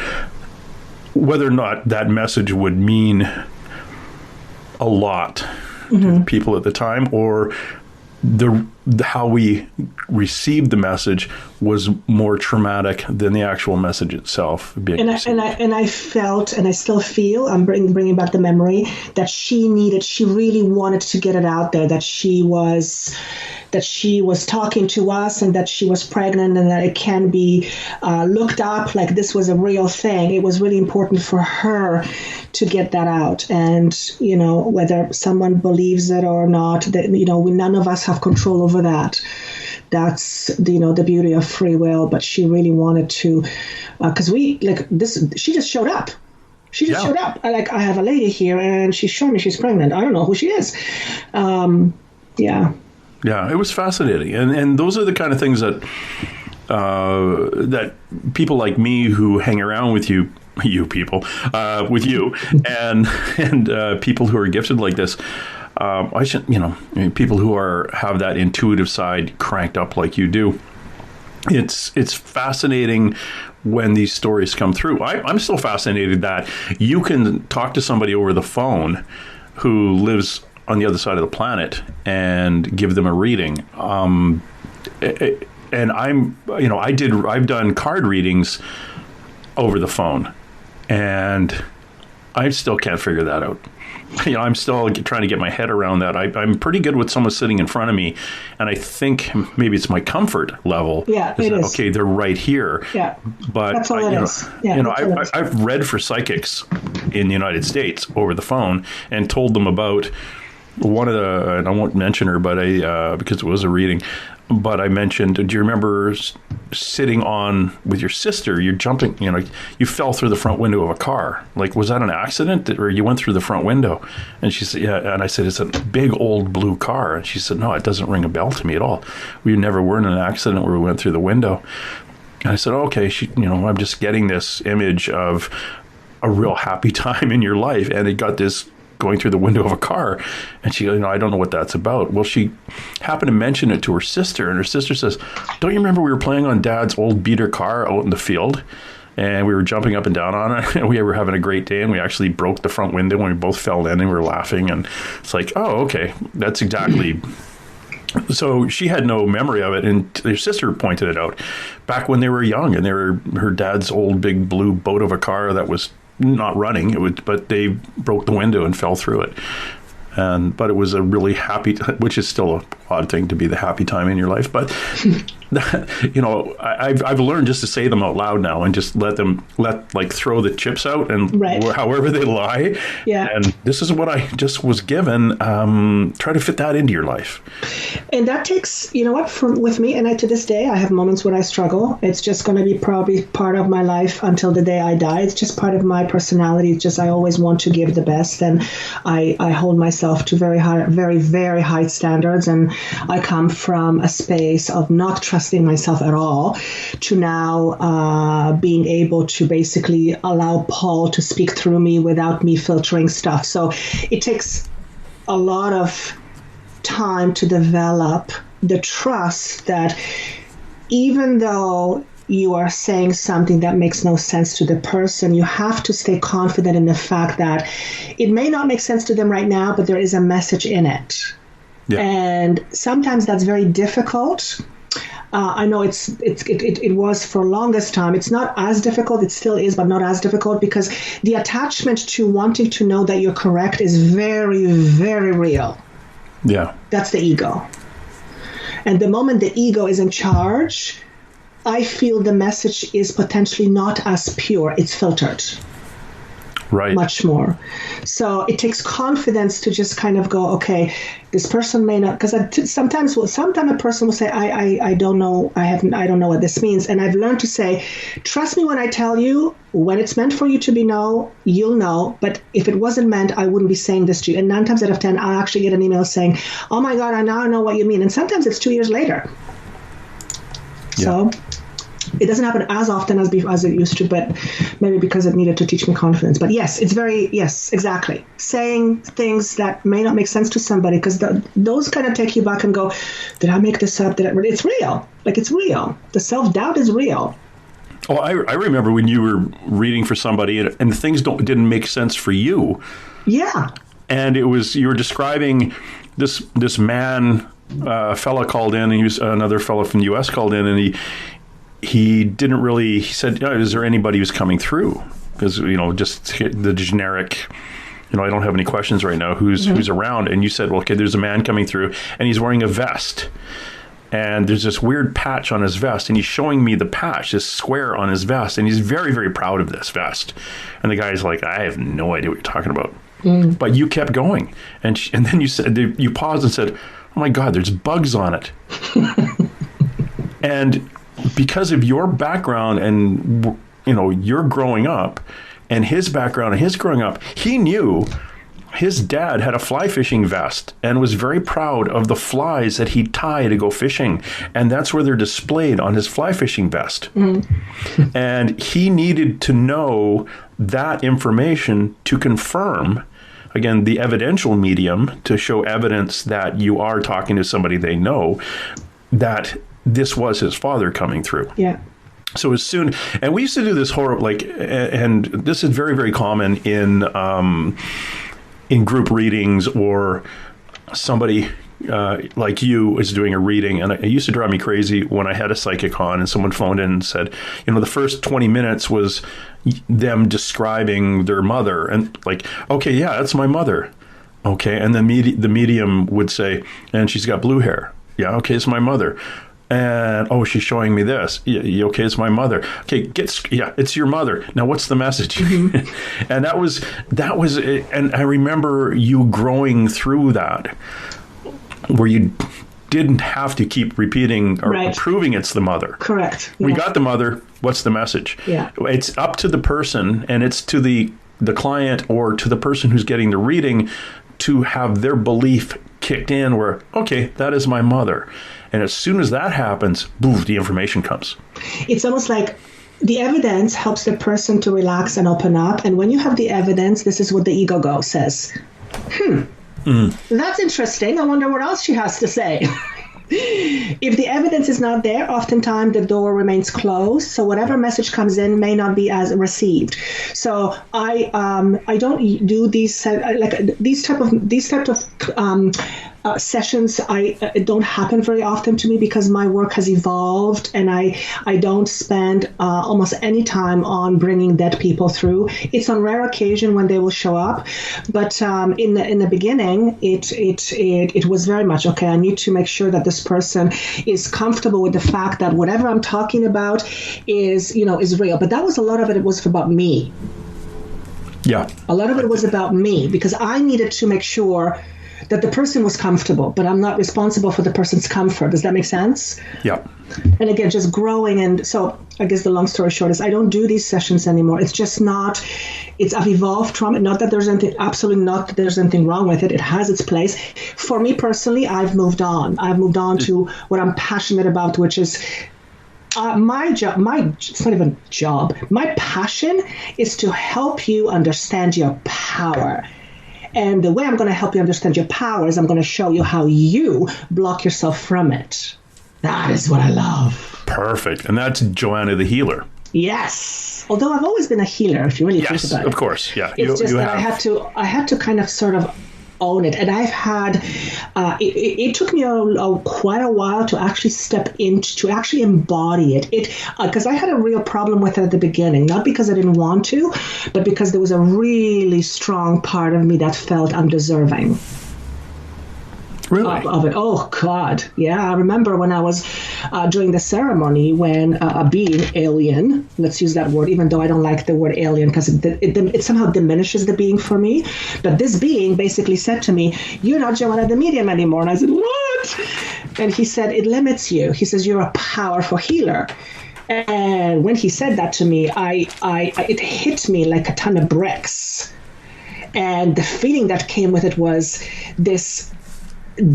Whether or not that message would mean a lot to people at the time, or how we received the message was more traumatic than the actual message itself being received. I felt, and I still feel, I'm bringing back the memory, that she really wanted to get it out there, that she was talking to us, and that she was pregnant, and that it can be looked up like this was a real thing. It was really important for her to get that out. And, whether someone believes it or not, that, none of us have control over that. That's, the beauty of free will. But she really wanted to, because she just showed up. She just showed up. I have a lady here, and she's showing me she's pregnant. I don't know who she is. Yeah, it was fascinating. And those are the kind of things that that people like me who hang around with you people, with you, and people who are gifted like this, people who have that intuitive side cranked up like you do. It's fascinating when these stories come through. I'm still fascinated that you can talk to somebody over the phone who lives on the other side of the planet and give them a reading. And I've done card readings over the phone, and I still can't figure that out. I'm still trying to get my head around that. I'm pretty good with someone sitting in front of me, and I think maybe it's my comfort level. Yeah, it is. Okay, they're right here. Yeah, but that's all it is. Yeah, I've read for psychics in the United States over the phone and told them about one of the, and I won't mention her, but because it was a reading. But I mentioned, do you remember sitting on with your sister? You're jumping, you fell through the front window of a car. Like, was that an accident, or you went through the front window? And she said, yeah. And I said, it's a big old blue car. And she said, no, it doesn't ring a bell to me at all. We never were in an accident where we went through the window. And I said, okay, I'm just getting this image of a real happy time in your life, and it got this going through the window of a car. And she goes, I don't know what that's about. Well, she happened to mention it to her sister, and her sister says, don't you remember we were playing on Dad's old beater car out in the field, and we were jumping up and down on it, and we were having a great day, and we actually broke the front window, and we both fell in, and we were laughing. And it's like, oh, okay, that's exactly. So she had no memory of it, and her sister pointed it out back when they were young, and they were her dad's old big blue boat of a car that was not running, but they broke the window and fell through it. But it was a really happy, which is still an odd thing to be the happy time in your life. But I've learned just to say them out loud now, and just throw the chips out, and however they lie. Yeah. And this is what I just was given. Try to fit that into your life. And that takes, with me, and to this day, I have moments when I struggle. It's just going to be probably part of my life until the day I die. It's just part of my personality. It's just I always want to give the best, and I hold myself to very high, very, very high standards. And I come from a space of not trusting myself at all to now being able to basically allow Paul to speak through me without me filtering stuff. So it takes a lot of time to develop the trust that even though you are saying something that makes no sense to the person, you have to stay confident in the fact that it may not make sense to them right now, but there is a message in it. Yeah. And sometimes that's very difficult. I know it was for longest time. It's not as difficult. It still is, but not as difficult, because the attachment to wanting to know that you're correct is very, very real. Yeah. That's the ego. And the moment the ego is in charge, I feel the message is potentially not as pure. It's filtered. Right. Much more. So it takes confidence to just kind of go, okay, this person may not, because sometimes a person will say, I don't know, I don't know what this means. And I've learned to say, trust me when I tell you, when it's meant for you to be know, you'll know. But if it wasn't meant, I wouldn't be saying this to you. And 9 times out of 10, I'll actually get an email saying, oh my God, I now know what you mean. And sometimes it's 2 years later. Yeah. So it doesn't happen as often as it used to, but maybe because it needed to teach me confidence. But yes, yes, exactly. Saying things that may not make sense to somebody, because those kind of take you back and go, did I make this up? It's real. Like, it's real. The self-doubt is real. Oh, I remember when you were reading for somebody and things didn't make sense for you. Yeah. And you were describing this man, a fella called in, and he was another fella from the U.S. called in, and he said, is there anybody who's coming through? Because, just the generic, I don't have any questions right now. Who's around? And you said, well, okay, there's a man coming through and he's wearing a vest. And there's this weird patch on his vest. And he's showing me the patch, this square on his vest. And he's very, very proud of this vest. And the guy's like, I have no idea what you're talking about. But you kept going. And then you paused and said, oh my God, there's bugs on it. And because of your background and, your growing up and his background and his growing up, he knew his dad had a fly fishing vest and was very proud of the flies that he'd tie to go fishing. And that's where they're displayed on his fly fishing vest. And he needed to know that information to confirm, again, the evidential medium, to show evidence that you are talking to somebody they know, that this was his father coming through. Yeah. So as soon, and we used to do this horrible, and this is very, very common in group readings, or somebody like you is doing a reading. And it used to drive me crazy when I had a psychic on and someone phoned in and said, the first 20 minutes was them describing their mother, and like, okay, yeah, that's my mother. Okay. And then the medium would say, and she's got blue hair. Yeah. Okay. It's my mother. And, oh, she's showing me this. Yeah, okay, it's my mother. Okay, it's your mother. Now, what's the message? And that was, and I remember you growing through that, where you didn't have to keep repeating or proving it's the mother. Correct. We got the mother. What's the message? Yeah. It's up to the person, and it's to the client or to the person who's getting the reading to have their belief kicked in where, okay, that is my mother. And as soon as that happens, boom, the information comes. It's almost like the evidence helps the person to relax and open up. And when you have the evidence, this is what the ego says. That's interesting. I wonder what else she has to say. If the evidence is not there, oftentimes the door remains closed. So whatever message comes in may not be as received. So I don't do these type of sessions. It don't happen very often to me because my work has evolved, and I don't spend almost any time on bringing dead people through. It's on rare occasion when they will show up, but in the beginning, it was very much okay. I need to make sure that this person is comfortable with the fact that whatever I'm talking about is real. But that was a lot of it. It was about me. Yeah, a lot of it was about me because I needed to make sure that the person was comfortable, but I'm not responsible for the person's comfort. Does that make sense? Yeah. And again, just growing. And so I guess the long story short is I don't do these sessions anymore. It's just not, I've evolved from it. Not that there's anything, absolutely not that there's anything wrong with it. It has its place. For me personally, I've moved on. I've moved on to what I'm passionate about, which is my job, it's not even a job. My passion is to help you understand your power. And the way I'm going to help you understand your power is I'm going to show you how you block yourself from it. That is what I love. Perfect. And that's Joanna the healer. Yes. Although I've always been a healer, if you really think about it. Yes, of course. Yeah. It's just that I had to kind of sort of own it. And I've had, it took me quite a while to actually step into, to actually embody it. Because I had a real problem with it at the beginning, not because I didn't want to, but because there was a really strong part of me that felt undeserving. Really? Of it. Oh, God. Yeah. I remember when I was doing the ceremony when a being, alien, let's use that word, even though I don't like the word alien because it somehow diminishes the being for me. But this being basically said to me, "You're not Joanna the medium anymore." And I said, "What?" And he said, "It limits you." He says, "You're a powerful healer." And when he said that to me, it hit me like a ton of bricks. And the feeling that came with it was this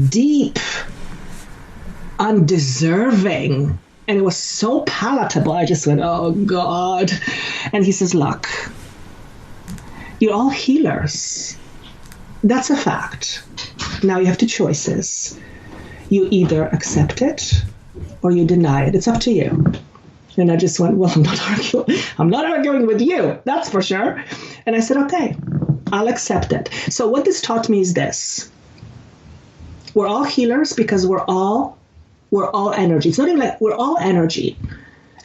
deep, undeserving, and it was so palatable. I just went, "Oh God." And he says, "Look, you're all healers. That's a fact. Now you have two choices. You either accept it or you deny it. It's up to you." And I just went, "Well, I'm not arguing with you, that's for sure." And I said, "Okay, I'll accept it." So what this taught me is this. We're all healers because we're all energy. It's not even like we're all energy.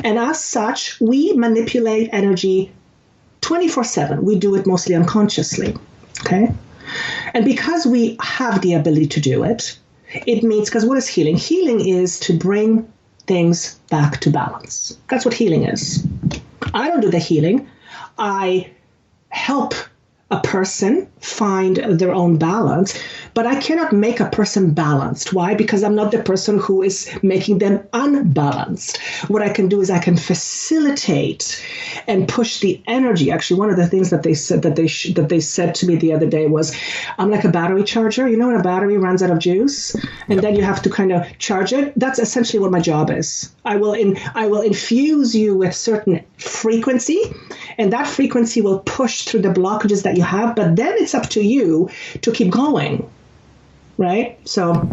And as such, we manipulate energy 24/7. We do it mostly unconsciously. Okay? And because we have the ability to do it, it means, because what is healing? Healing is to bring things back to balance. That's what healing is. I don't do the healing. I help a person find their own balance, but I cannot make a person balanced. Why? Because I'm not the person who is making them unbalanced. What I can do is I can facilitate and push the energy. Actually, one of the things that they said to me the other day was, "I'm like a battery charger. You know, when a battery runs out of juice, and then you have to kind of charge it. That's essentially what my job is. I will infuse you with certain frequency, and that frequency will push through the blockages that you have. But then it's up to you to keep going." Right? So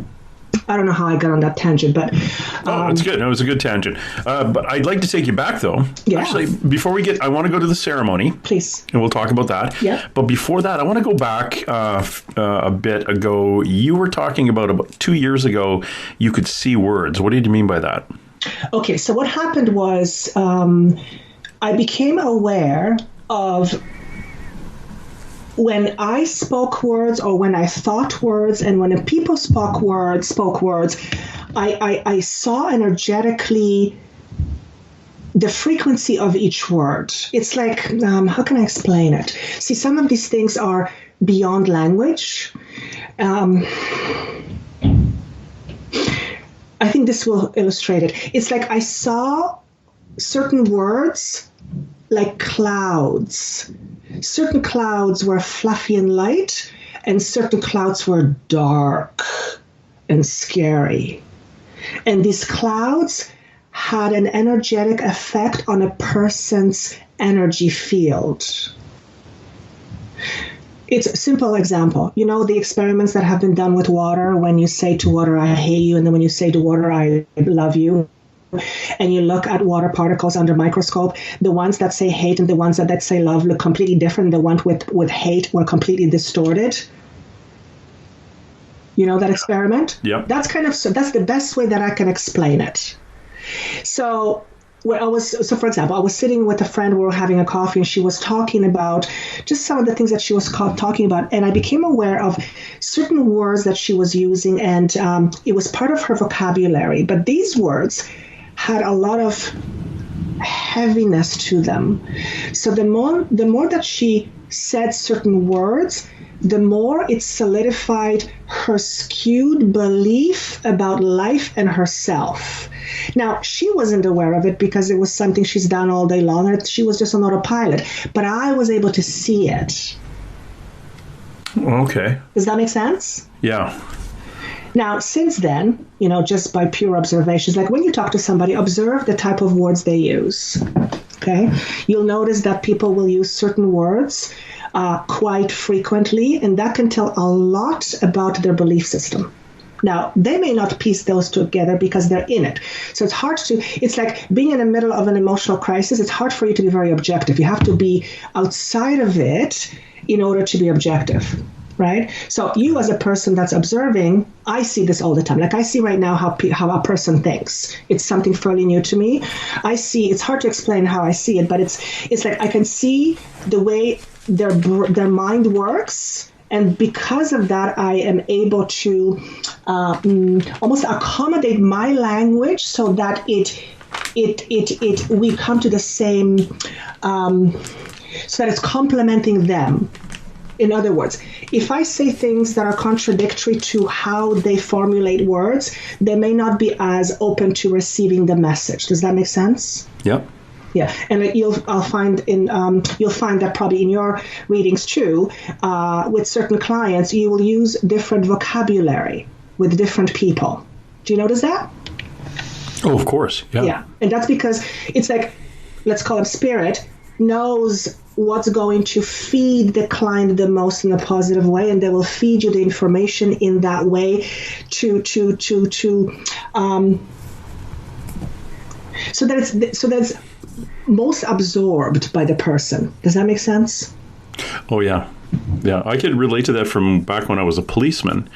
I don't know how I got on that tangent, but it's good. No, it was a good tangent. But I'd like to take you back, though. Yeah. Actually, before I want to go to the ceremony. Please. And we'll talk about that. Yeah. But before that, I want to go back a bit ago. You were talking about 2 years ago, you could see words. What did you mean by that? Okay, so what happened was I became aware of when I spoke words or when I thought words, and when people spoke words, I saw energetically the frequency of each word. It's like, how can I explain it? See, some of these things are beyond language. I think this will illustrate it. It's like I saw certain words like clouds. Certain clouds were fluffy and light, and certain clouds were dark and scary. And these clouds had an energetic effect on a person's energy field. It's a simple example. You know, the experiments that have been done with water, when you say to water, "I hate you," and then when you say to water, "I love you," and you look at water particles under microscope, the ones that say hate and the ones that say love look completely different. The ones with hate were completely distorted. You know that experiment? Yeah. That's the best way that I can explain it. So for example, I was sitting with a friend, we were having a coffee, and she was talking about just some of the things that she was talking about. And I became aware of certain words that she was using, and it was part of her vocabulary. But these words had a lot of heaviness to them. So the more that she said certain words, the more it solidified her skewed belief about life and herself. Now, she wasn't aware of it because it was something she's done all day long, and she was just on autopilot. But I was able to see it. Okay. Does that make sense? Yeah. Now, since then, just by pure observations, like when you talk to somebody, observe the type of words they use. Okay? You'll notice that people will use certain words quite frequently, and that can tell a lot about their belief system. Now, they may not piece those together because they're in it. So it's like being in the middle of an emotional crisis. It's hard for you to be very objective. You have to be outside of it in order to be objective, right? So you as a person that's observing, I see this all the time. Like I see right now how a person thinks. It's something fairly new to me. It's hard to explain how I see it, but it's like I can see the way their mind works, And because of that, I am able to almost accommodate my language so that we come to the same, so that it's complementing them. In other words, if I say things that are contradictory to how they formulate words, they may not be as open to receiving the message. Does that make sense? Yep. Yeah, and you'll find that probably in your readings too. With certain clients, you will use different vocabulary with different people. Do you notice that? Oh, of course. Yeah. Yeah, and that's because it's like, let's call it spirit, knows what's going to feed the client the most in a positive way, and they will feed you the information in that way so that it's most absorbed by the person. Does that make sense? Oh, yeah. Yeah, I could relate to that from back when I was a policeman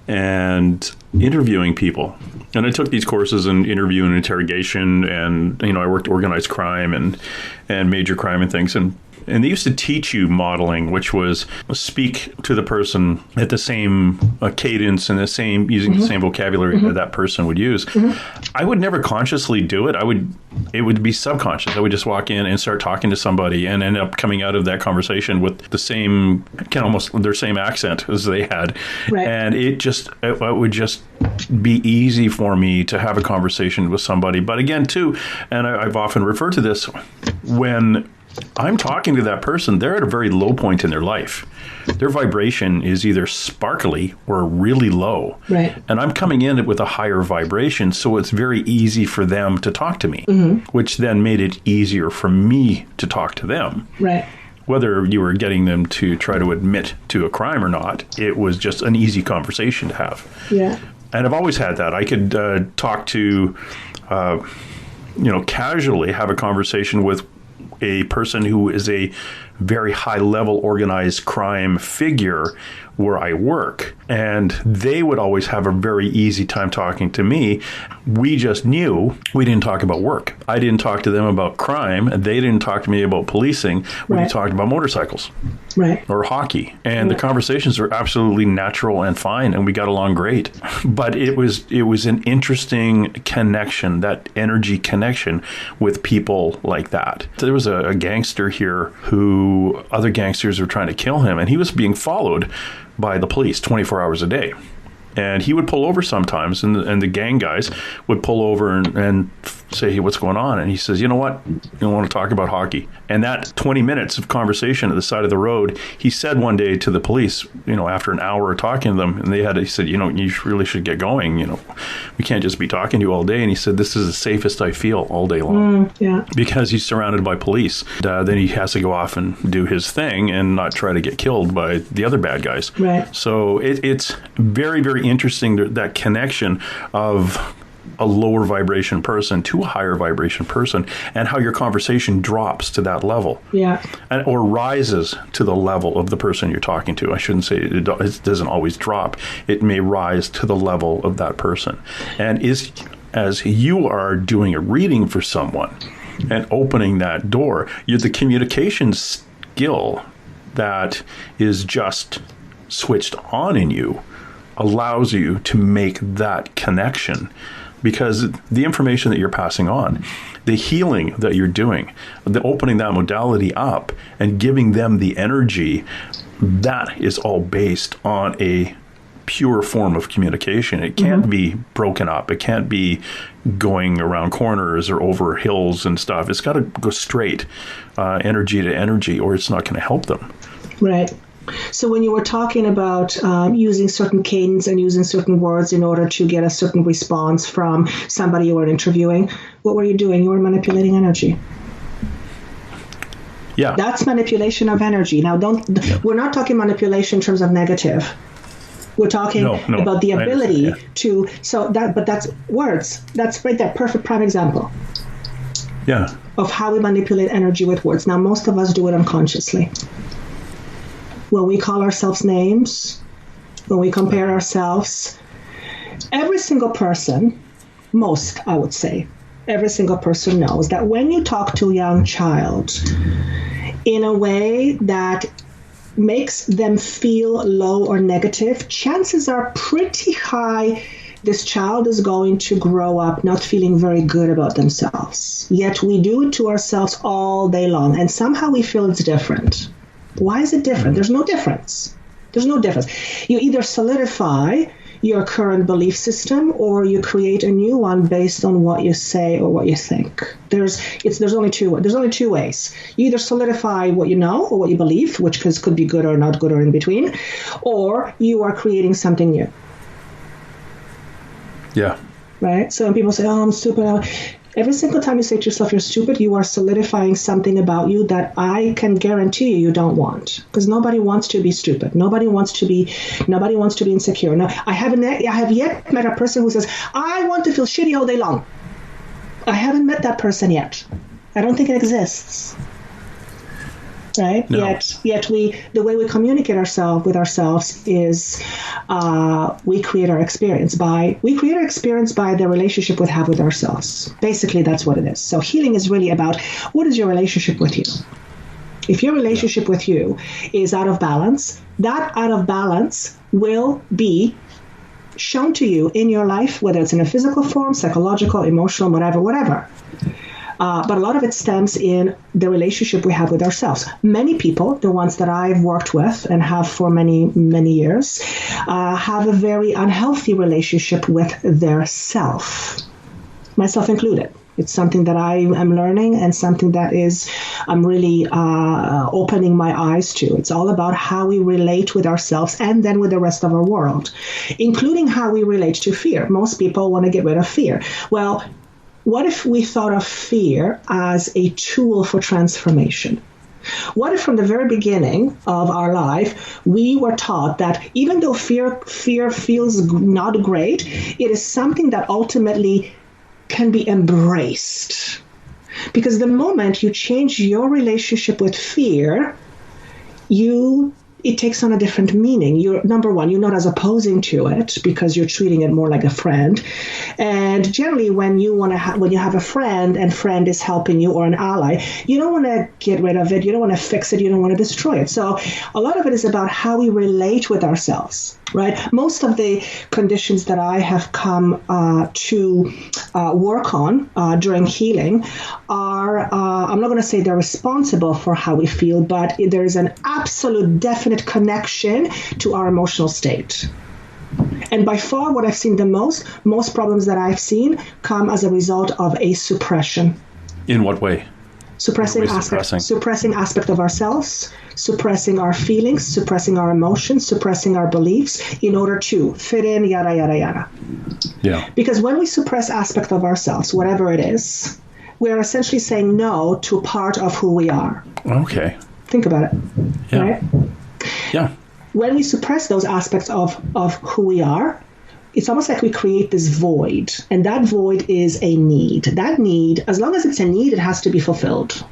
and interviewing people. And I took these courses in interview and interrogation, and, I worked organized crime and major crime and things. And they used to teach you modeling, which was speak to the person at the same cadence and using the same vocabulary that that person would use. I would never consciously do it. It would be subconscious. I would just walk in and start talking to somebody and end up coming out of that conversation with the same, almost their same accent as they had. Right. And it would just be easy for me to have a conversation with somebody. But again, too, and I've often referred to this, when I'm talking to that person, they're at a very low point in their life. Their vibration is either sparkly or really low. Right. And I'm coming in with a higher vibration, so it's very easy for them to talk to me, which then made it easier for me to talk to them. Right. Whether you were getting them to try to admit to a crime or not, it was just an easy conversation to have. Yeah. And I've always had that. I could talk to, casually have a conversation with a person who is a very high level organized crime figure where I work, and they would always have a very easy time talking to me. We just knew we didn't talk about work. I didn't talk to them about crime. They didn't talk to me about policing. We talked about motorcycles or hockey. And the conversations were absolutely natural and fine, and we got along great. But it was an interesting connection, that energy connection with people like that. There was a gangster here who other gangsters were trying to kill him, and he was being followed by the police 24 hours a day. And he would pull over sometimes, and the gang guys would pull over and say, hey, what's going on? And he says, you know what? You want to talk about hockey. And that 20 minutes of conversation at the side of the road, he said one day to the police, after an hour of talking to them, and he said, you really should get going. We can't just be talking to you all day. And he said, this is the safest I feel all day long. Because he's surrounded by police. Then he has to go off and do his thing and not try to get killed by the other bad guys. Right. So it's very, very interesting, that connection of a lower vibration person to a higher vibration person, and how your conversation drops to that level. Yeah. Or rises to the level of the person you're talking to. I shouldn't say it doesn't always drop. It may rise to the level of that person. And as you are doing a reading for someone and opening that door, the communication skill that is just switched on in you allows you to make that connection, because the information that you're passing on, the healing that you're doing, the opening that modality up and giving them the energy, that is all based on a pure form of communication. It can't be broken up. It can't be going around corners or over hills and stuff. It's got to go straight, energy to energy, or it's not going to help them. Right. So when you were talking about using certain cadence and using certain words in order to get a certain response from somebody you were interviewing, what were you doing? You were manipulating energy. Yeah. That's manipulation of energy. Now, we're not talking manipulation in terms of negative. We're talking about the ability but that's words. That's right there. Perfect prime example. Yeah. Of how we manipulate energy with words. Now, most of us do it unconsciously. When we call ourselves names, when we compare ourselves, every single person, I would say, every single person knows that when you talk to a young child in a way that makes them feel low or negative, chances are pretty high this child is going to grow up not feeling very good about themselves. Yet we do it to ourselves all day long, and somehow we feel it's different. Why is it different? There's no difference. There's no difference. You either solidify your current belief system or you create a new one based on what you say or what you think. There's only two ways. You either solidify what you know or what you believe, which could be good or not good or in between, or you are creating something new. Yeah. Right? So when people say, oh, I'm stupid, every single time you say to yourself you're stupid, you are solidifying something about you that I can guarantee you don't want. Because nobody wants to be stupid. Nobody wants to be insecure. No, I have yet met a person who says, I want to feel shitty all day long. I haven't met that person yet. I don't think it exists. Right? No. Yet the way we communicate with ourselves is we create our experience by the relationship we have with ourselves. Basically, that's what it is. So healing is really about what is your relationship with you. If your relationship with you is out of balance, that out of balance will be shown to you in your life, whether it's in a physical form, psychological, emotional, whatever. But a lot of it stems in the relationship we have with ourselves. Many people, the ones that I've worked with and have for many, many years, have a very unhealthy relationship with their self, myself included. It's something that I am learning and something that I'm really opening my eyes to. It's all about how we relate with ourselves and then with the rest of our world, including how we relate to fear. Most people want to get rid of fear. Well, what if we thought of fear as a tool for transformation? What if from the very beginning of our life, we were taught that even though fear feels not great, it is something that ultimately can be embraced? Because the moment you change your relationship with fear, it takes on a different meaning. Number one, you're not as opposing to it because you're treating it more like a friend. And generally, when you have a friend and friend is helping you or an ally, you don't want to get rid of it. You don't want to fix it. You don't want to destroy it. So a lot of it is about how we relate with ourselves, right? Most of the conditions that I have come to work on during healing are, I'm not going to say they're responsible for how we feel, but there's an absolute definite connection to our emotional state. And by far what I've seen the most problems that I've seen come as a result of a suppression. In what way? Suppressing aspect of ourselves, suppressing our feelings, suppressing our emotions, suppressing our beliefs in order to fit in, yada, yada, yada. Yeah. Because when we suppress aspect of ourselves, whatever it is, we are essentially saying no to part of who we are. Okay. Think about it. Yeah. Right? Yeah. When we suppress those aspects of who we are, it's almost like we create this void. And that void is a need. That need, as long as it's a need, it has to be fulfilled.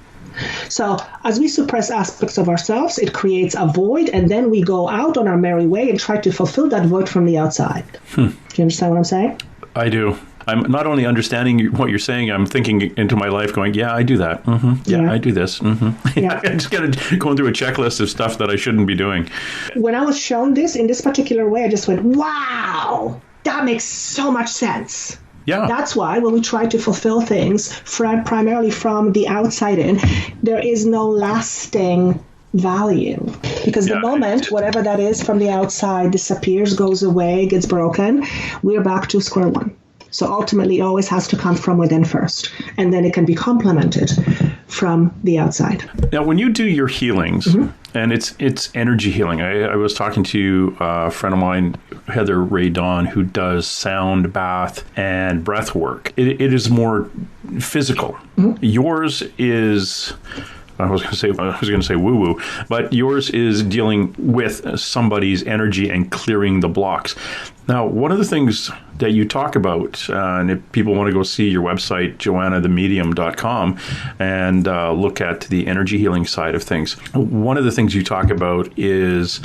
So as we suppress aspects of ourselves, it creates a void, and then we go out on our merry way and try to fulfill that void from the outside. Do you understand what I'm saying? I do. I'm not only understanding what you're saying, I'm thinking into my life going, yeah, I do that. Mm-hmm. Yeah, I do this. Mm-hmm. Yeah. I'm just going through a checklist of stuff that I shouldn't be doing. When I was shown this in this particular way, I just went, wow, that makes so much sense. Yeah. That's why when we try to fulfill things primarily from the outside in, there is no lasting value. Because the moment whatever that is from the outside disappears, goes away, gets broken, we're back to square one. So ultimately, it always has to come from within first, and then it can be complemented from the outside. Now, when you do your healings, and it's energy healing, I was talking to a friend of mine, Heather Ray Dawn, who does sound bath and breath work. It is more physical. Yours is... I was going to say woo-woo, but yours is dealing with somebody's energy and clearing the blocks. Now, one of the things that you talk about, and if people want to go see your website, joannathamedium.com, and look at the energy healing side of things, one of the things you talk about is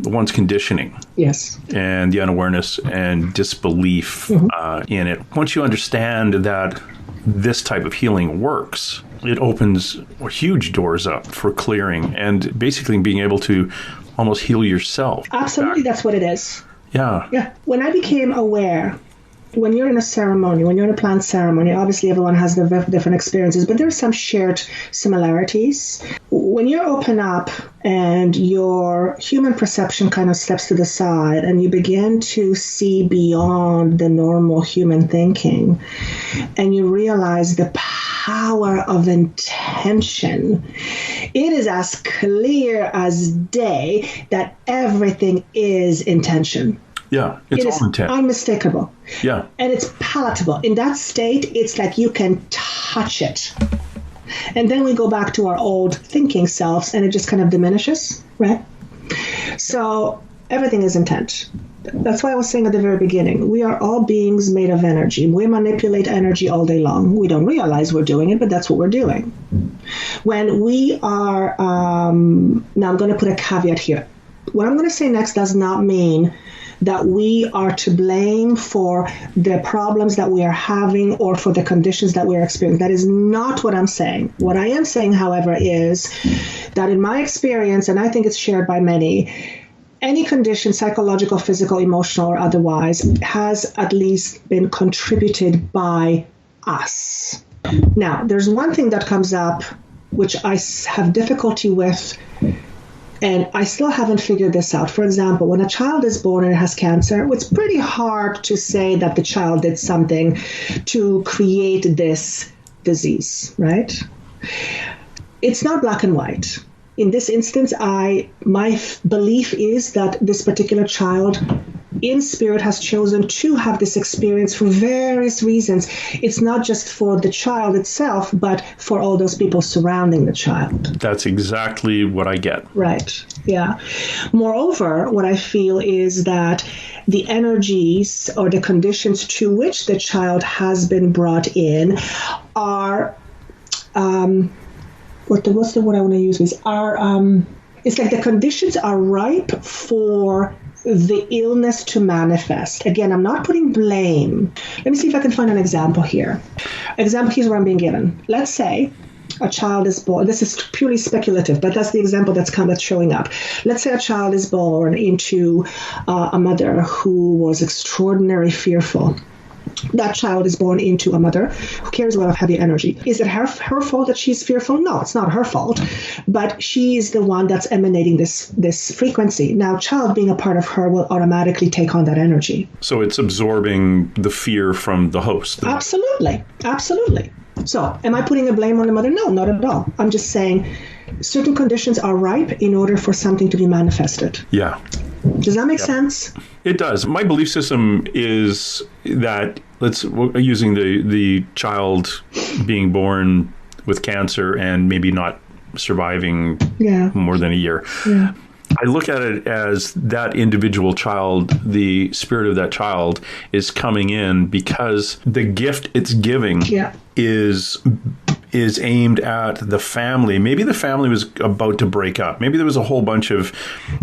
one's conditioning. Yes. And the unawareness and disbelief in it. Once you understand that this type of healing works, it opens huge doors up for clearing and basically being able to almost heal yourself. Absolutely, that's what it is. Yeah. Yeah. When I became aware, when you're in a ceremony, when you're in a plant ceremony, obviously everyone has their different experiences, but there are some shared similarities. When you open up and your human perception kind of steps to the side and you begin to see beyond the normal human thinking, and you realize the power of intention, it is as clear as day that everything is intention. Yeah, it's all intent. Unmistakable. Yeah. And it's palatable. In that state, it's like you can touch it. And then we go back to our old thinking selves and it just kind of diminishes, right? So everything is intent. That's why I was saying at the very beginning, we are all beings made of energy. We manipulate energy all day long. We don't realize we're doing it, but that's what we're doing. When we are, now I'm going to put a caveat here. What I'm going to say next does not mean that we are to blame for the problems that we are having or for the conditions that we are experiencing. That is not what I'm saying. What I am saying, however, is that in my experience, and I think it's shared by many, any condition, psychological, physical, emotional, or otherwise, has at least been contributed by us. Now, there's one thing that comes up which I have difficulty with, and I still haven't figured this out. For example, when a child is born and has cancer, it's pretty hard to say that the child did something to create this disease, right? It's not black and white. In this instance, my belief is that this particular child in spirit has chosen to have this experience for various reasons. It's not just for the child itself, but for all those people surrounding the child. That's exactly what I get. Right. Yeah. Moreover, what I feel is that the energies or the conditions to which the child has been brought in are, what's the word I want to use is it's like the conditions are ripe for the illness to manifest. Again, I'm not putting blame. Let me see if I can find an example here. Example, here's what I'm being given. Let's say a child is born. This is purely speculative, but that's the example that's showing up. Let's say a child is born into a mother who was extraordinarily fearful. That child is born into a mother who carries a lot of heavy energy. Is it her fault that she's fearful? No, it's not her fault. But she is the one that's emanating this frequency. Now, child being a part of her will automatically take on that energy. So it's absorbing the fear from the host. Absolutely. Absolutely. So am I putting a blame on the mother? No, not at all. I'm just saying certain conditions are ripe in order for something to be manifested. Yeah. Does that make sense? It does. My belief system is that using the child being born with cancer and maybe not surviving more than a year. Yeah. I look at it as that individual child, the spirit of that child is coming in because the gift it's giving is aimed at the family. Maybe the family was about to break up. Maybe there was a whole bunch of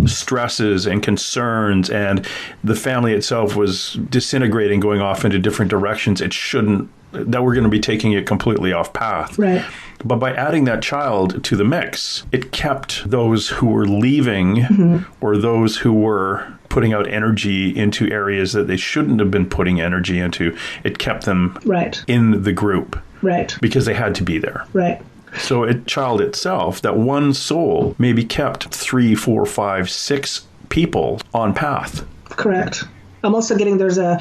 stresses and concerns, and the family itself was disintegrating, going off into different directions. It shouldn't, that we're going to be taking it completely off path. Right. But by adding that child to the mix, it kept those who were leaving or those who were putting out energy into areas that they shouldn't have been putting energy into. It kept them in the group. Right. Because they had to be there. Right. So child itself, that one soul, maybe kept 3, 4, 5, 6 people on path. Correct. I'm also getting there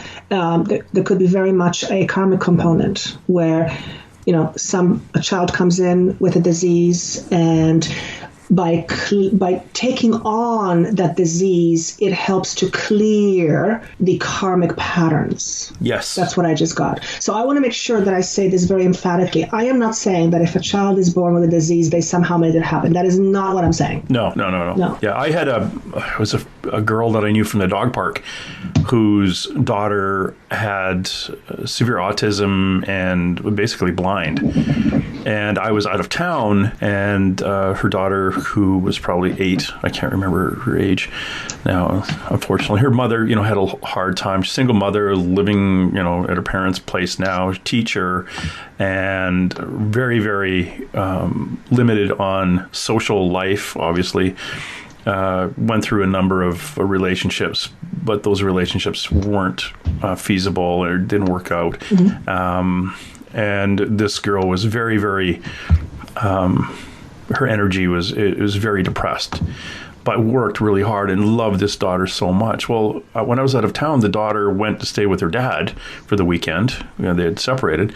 could be very much a karmic component where, a child comes in with a disease, and by taking on that disease, it helps to clear the karmic patterns. Yes. That's what I just got. So I want to make sure that I say this very emphatically. I am not saying that if a child is born with a disease, they somehow made it happen. That is not what I'm saying. No. Yeah, I had a girl that I knew from the dog park whose daughter had severe autism and was basically blind. And I was out of town, and her daughter, who was probably 8, I can't remember her age now, unfortunately. Her mother, had a hard time. Single mother, living, at her parents' place now, teacher, and very, very limited on social life, obviously. Went through a number of relationships, but those relationships weren't feasible or didn't work out. And this girl was very, very, her energy was very depressed, but worked really hard and loved this daughter so much. Well, when I was out of town, the daughter went to stay with her dad for the weekend. They had separated,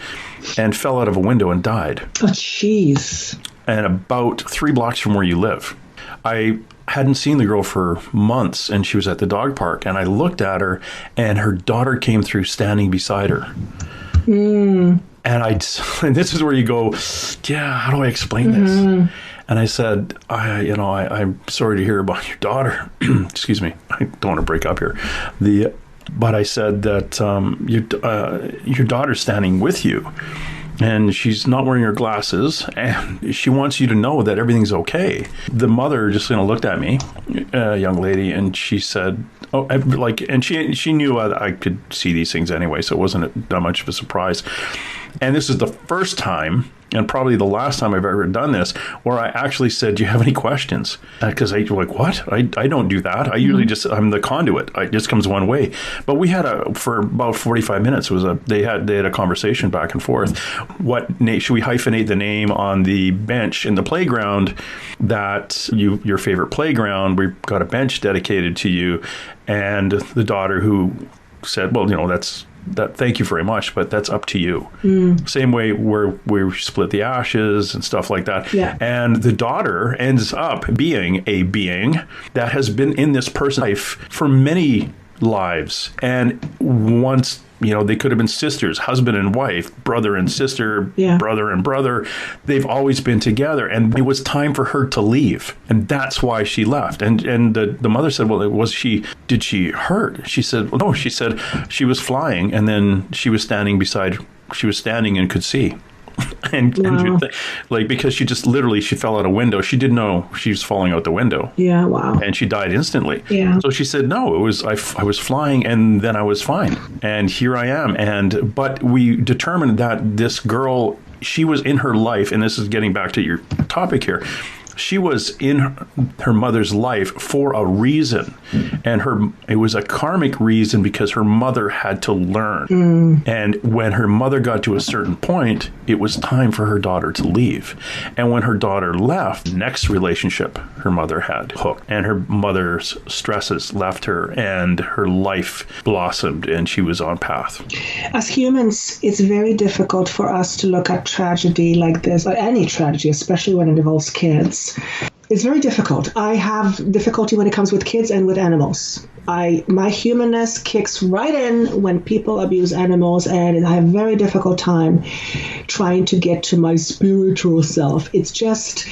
and fell out of a window and died. Oh, jeez. And about 3 blocks from where you live. I hadn't seen the girl for months, and she was at the dog park, and I looked at her, and her daughter came through standing beside her. And this is where you go, yeah, how do I explain this? And I said, I'm sorry to hear about your daughter. Excuse me, I don't want to break up here. But I said that your daughter's standing with you, and she's not wearing her glasses, and she wants you to know that everything's okay. The mother just looked at me, a young lady, and she said, and she knew I could see these things anyway, so it wasn't that much of a surprise. And this is the first time, and probably the last time I've ever done this, where I actually said, do you have any questions? Because I like, what? I don't do that. I usually I'm the conduit. It just comes one way. But we had for about 45 minutes, they had a conversation back and forth. Should we hyphenate the name on the bench in the playground, that your favorite playground? We've got a bench dedicated to you. And the daughter who said, well, thank you very much, but that's up to you. Same way where we split the ashes and stuff like that. Yeah. And the daughter ends up being a being that has been in this person's life for many lives. And once, they could have been sisters, husband and wife, brother and sister, brother and brother. They've always been together. And it was time for her to leave. And that's why she left. And the mother said, well, did she hurt? She said, well, no, she said she was flying, and then she was standing and could see. And because she just literally, she fell out a window. She didn't know she was falling out the window. Yeah, wow. And she died instantly. Yeah. So she said, no, it was, I was flying, and then I was fine. And here I am. But we determined that this girl, she was in her life, and this is getting back to your topic here. She was in her mother's life for a reason, and it was a karmic reason, because her mother had to learn. And when her mother got to a certain point, it was time for her daughter to leave. And when her daughter left, next relationship her mother had hooked, and her mother's stresses left her, and her life blossomed, and she was on path. As humans, it's very difficult for us to look at tragedy like this, or any tragedy, especially when it involves kids. It's very difficult. I have difficulty when it comes with kids and with animals. My humanness kicks right in when people abuse animals, and I have a very difficult time trying to get to my spiritual self. It's just,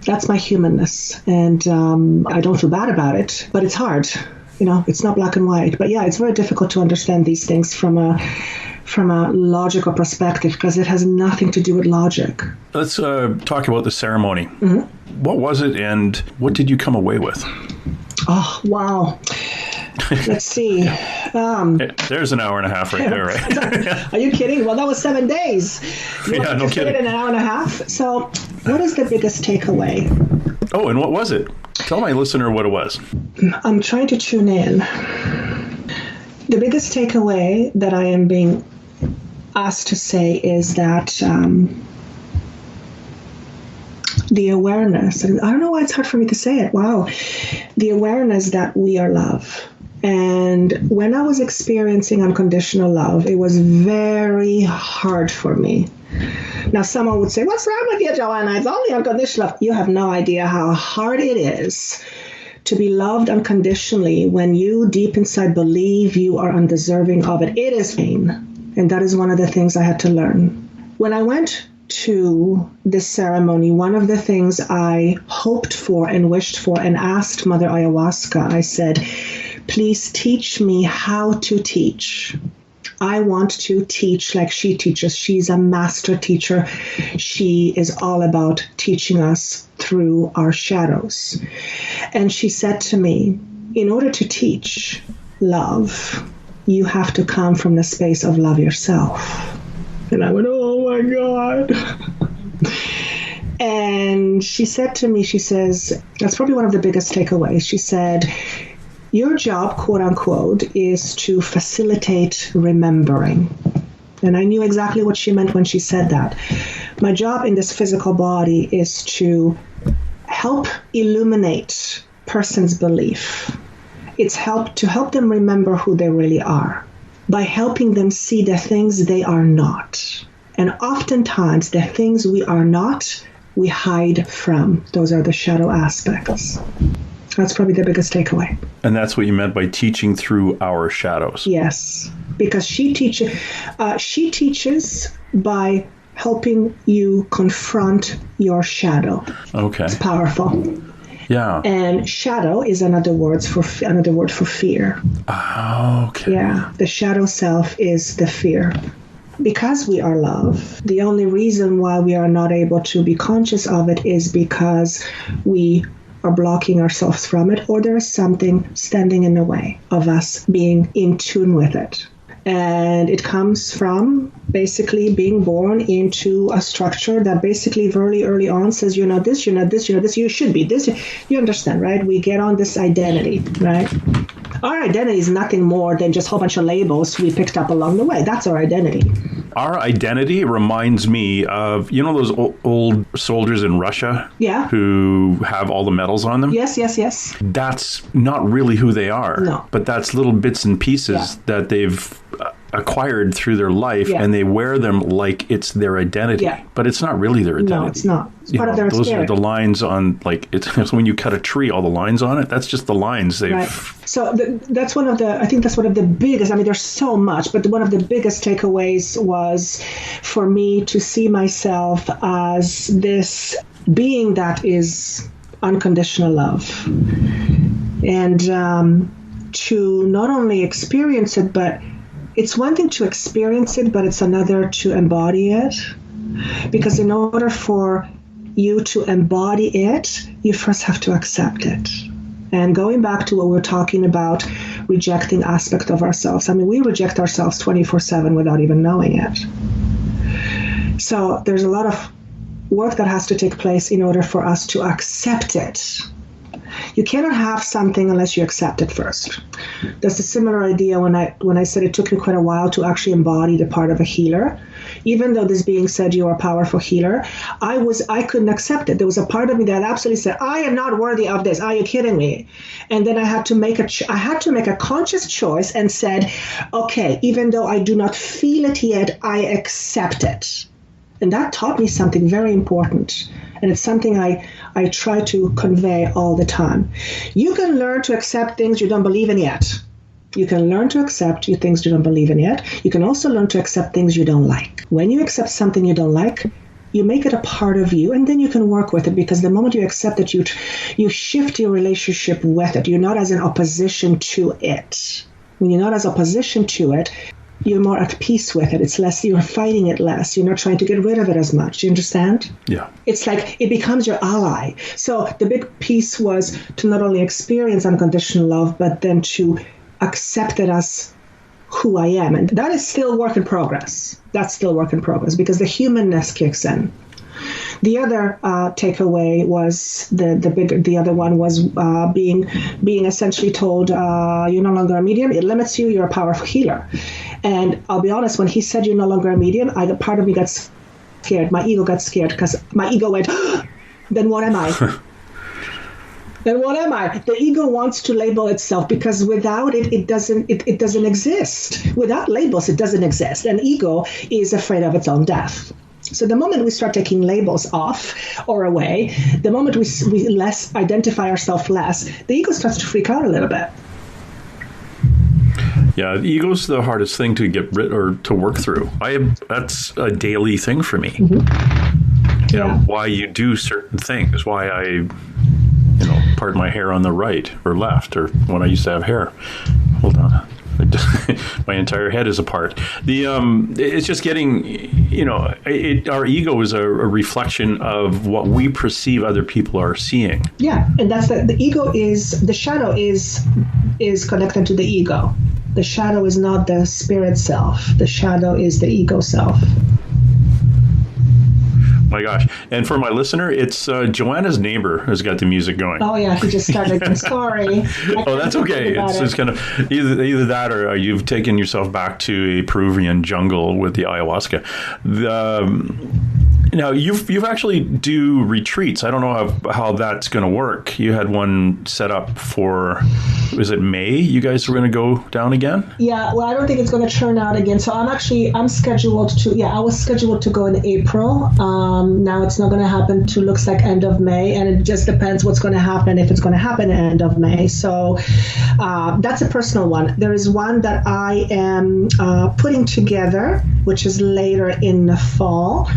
that's my humanness, and I don't feel bad about it, but it's hard. It's not black and white. But yeah, it's very difficult to understand these things from a logical perspective, because it has nothing to do with logic. Let's talk about the ceremony. What was it, and what did you come away with? Oh, wow. Let's see. There's an hour and a half right there, right? Are you kidding? Well, that was 7 days. Yeah, no kidding. In an hour and a half. So what is the biggest takeaway? Oh, and what was it? Tell my listener what it was. I'm trying to tune in. The biggest takeaway that I am being asked to say is that the awareness, and I don't know why it's hard for me to say it. Wow. The awareness that we are love. And when I was experiencing unconditional love, it was very hard for me. Now, someone would say, what's wrong with you, Joanna? It's only unconditional love. You have no idea how hard it is to be loved unconditionally when you deep inside believe you are undeserving of it. It is pain. And that is one of the things I had to learn. When I went to this ceremony, one of the things I hoped for and wished for and asked Mother Ayahuasca, I said, please teach me how to teach. I want to teach like she teaches. She's a master teacher. She is all about teaching us through our shadows. And she said to me, in order to teach love, you have to come from the space of love yourself. And I went, oh my God. And she said to me, she says, that's probably one of the biggest takeaways. She said, your job, quote unquote, is to facilitate remembering. And I knew exactly what she meant when she said that. My job in this physical body is to help illuminate person's belief. It's to help them remember who they really are by helping them see the things they are not. And oftentimes the things we are not, we hide from. Those are the shadow aspects. That's probably the biggest takeaway. And that's what you meant by teaching through our shadows. Yes, because she teaches by helping you confront your shadow. Okay. It's powerful. Yeah. And shadow is another word for fear. Oh, okay. Yeah, the shadow self is the fear. Because we are love, the only reason why we are not able to be conscious of it is because we are blocking ourselves from it, or there is something standing in the way of us being in tune with it. And it comes from basically being born into a structure that basically very early on says, you're not this, you're not this, you're not this, you should be this. You understand, right? We get on this identity, right? Our identity is nothing more than just a whole bunch of labels we picked up along the way. That's our identity. Our identity reminds me of, you know, those old soldiers in Russia? Yeah. Who have all the medals on them? Yes, yes, yes. That's not really who they are. No. But that's little bits and pieces that they've acquired through their life, and they wear them like it's their identity. Yeah. But it's not really their identity. No, it's not. It's part of their those spirit. Are the lines on, like, it's when you cut a tree, all the lines on it, that's just the lines they've... Right. So that's one of the biggest, I mean, there's so much, but one of the biggest takeaways was for me to see myself as this being that is unconditional love. And to not only experience it, but it's one thing to experience it, but it's another to embody it. Because in order for you to embody it, you first have to accept it. And going back to what we were talking about, rejecting aspect of ourselves. I mean, we reject ourselves 24/7 without even knowing it. So there's a lot of work that has to take place in order for us to accept it. You cannot have something unless you accept it first. That's a similar idea when I said it took me quite a while to actually embody the part of a healer. Even though this being said you are a powerful healer, I couldn't accept it. There was a part of me that absolutely said, I am not worthy of this. Are you kidding me? And then I had to make a conscious choice and said, okay, even though I do not feel it yet, I accept it. And that taught me something very important. And it's something I try to convey all the time. You can learn to accept things you don't believe in yet. You can learn to accept things you don't believe in yet. You can also learn to accept things you don't like. When you accept something you don't like, you make it a part of you, and then you can work with it, because the moment you accept it, you shift your relationship with it. You're not as an opposition to it. When you're not as opposition to it, you're more at peace with it. It's less, you're fighting it less. You're not trying to get rid of it as much. Do you understand? Yeah. It's like it becomes your ally. So the big piece was to not only experience unconditional love, but then to accept it as who I am. And that is still work in progress. That's still work in progress, because the humanness kicks in. The other takeaway was the other one was being essentially told you're no longer a medium. It limits you. You're a powerful healer. And I'll be honest, when he said you're no longer a medium, part of me got scared. My ego got scared, because my ego went, then what am I? Then what am I? The ego wants to label itself, because without it, it doesn't exist. Without labels, it doesn't exist. And ego is afraid of its own death. So the moment we start taking labels off or away, the moment we less identify ourselves less, the ego starts to freak out a little bit. Yeah, the ego's the hardest thing to get rid or to work through. That's a daily thing for me. Mm-hmm. You know, why you do certain things, why I part my hair on the right or left, or when I used to have hair. Hold on. I my entire head is apart. It's just getting, our ego is a reflection of what we perceive other people are seeing. Yeah, and that's the ego is, the shadow is connected to the ego. The shadow is not the spirit self. The shadow is the ego self. My gosh. And for my listener, it's Joanna's neighbor has got the music going. Oh, yeah. He just started. I'm sorry. Oh, that's okay. It's just kind of either that or you've taken yourself back to a Peruvian jungle with the ayahuasca. Now, you've actually do retreats. I don't know how that's going to work. You had one set up for, was it May? You guys were going to go down again? Yeah, well, I don't think it's going to turn out again. So I'm scheduled to, I was scheduled to go in April. Now it's not going to happen to, looks like end of May. And it just depends what's going to happen, if it's going to happen at end of May. So that's a personal one. There is one that I am putting together, which is later in the fall,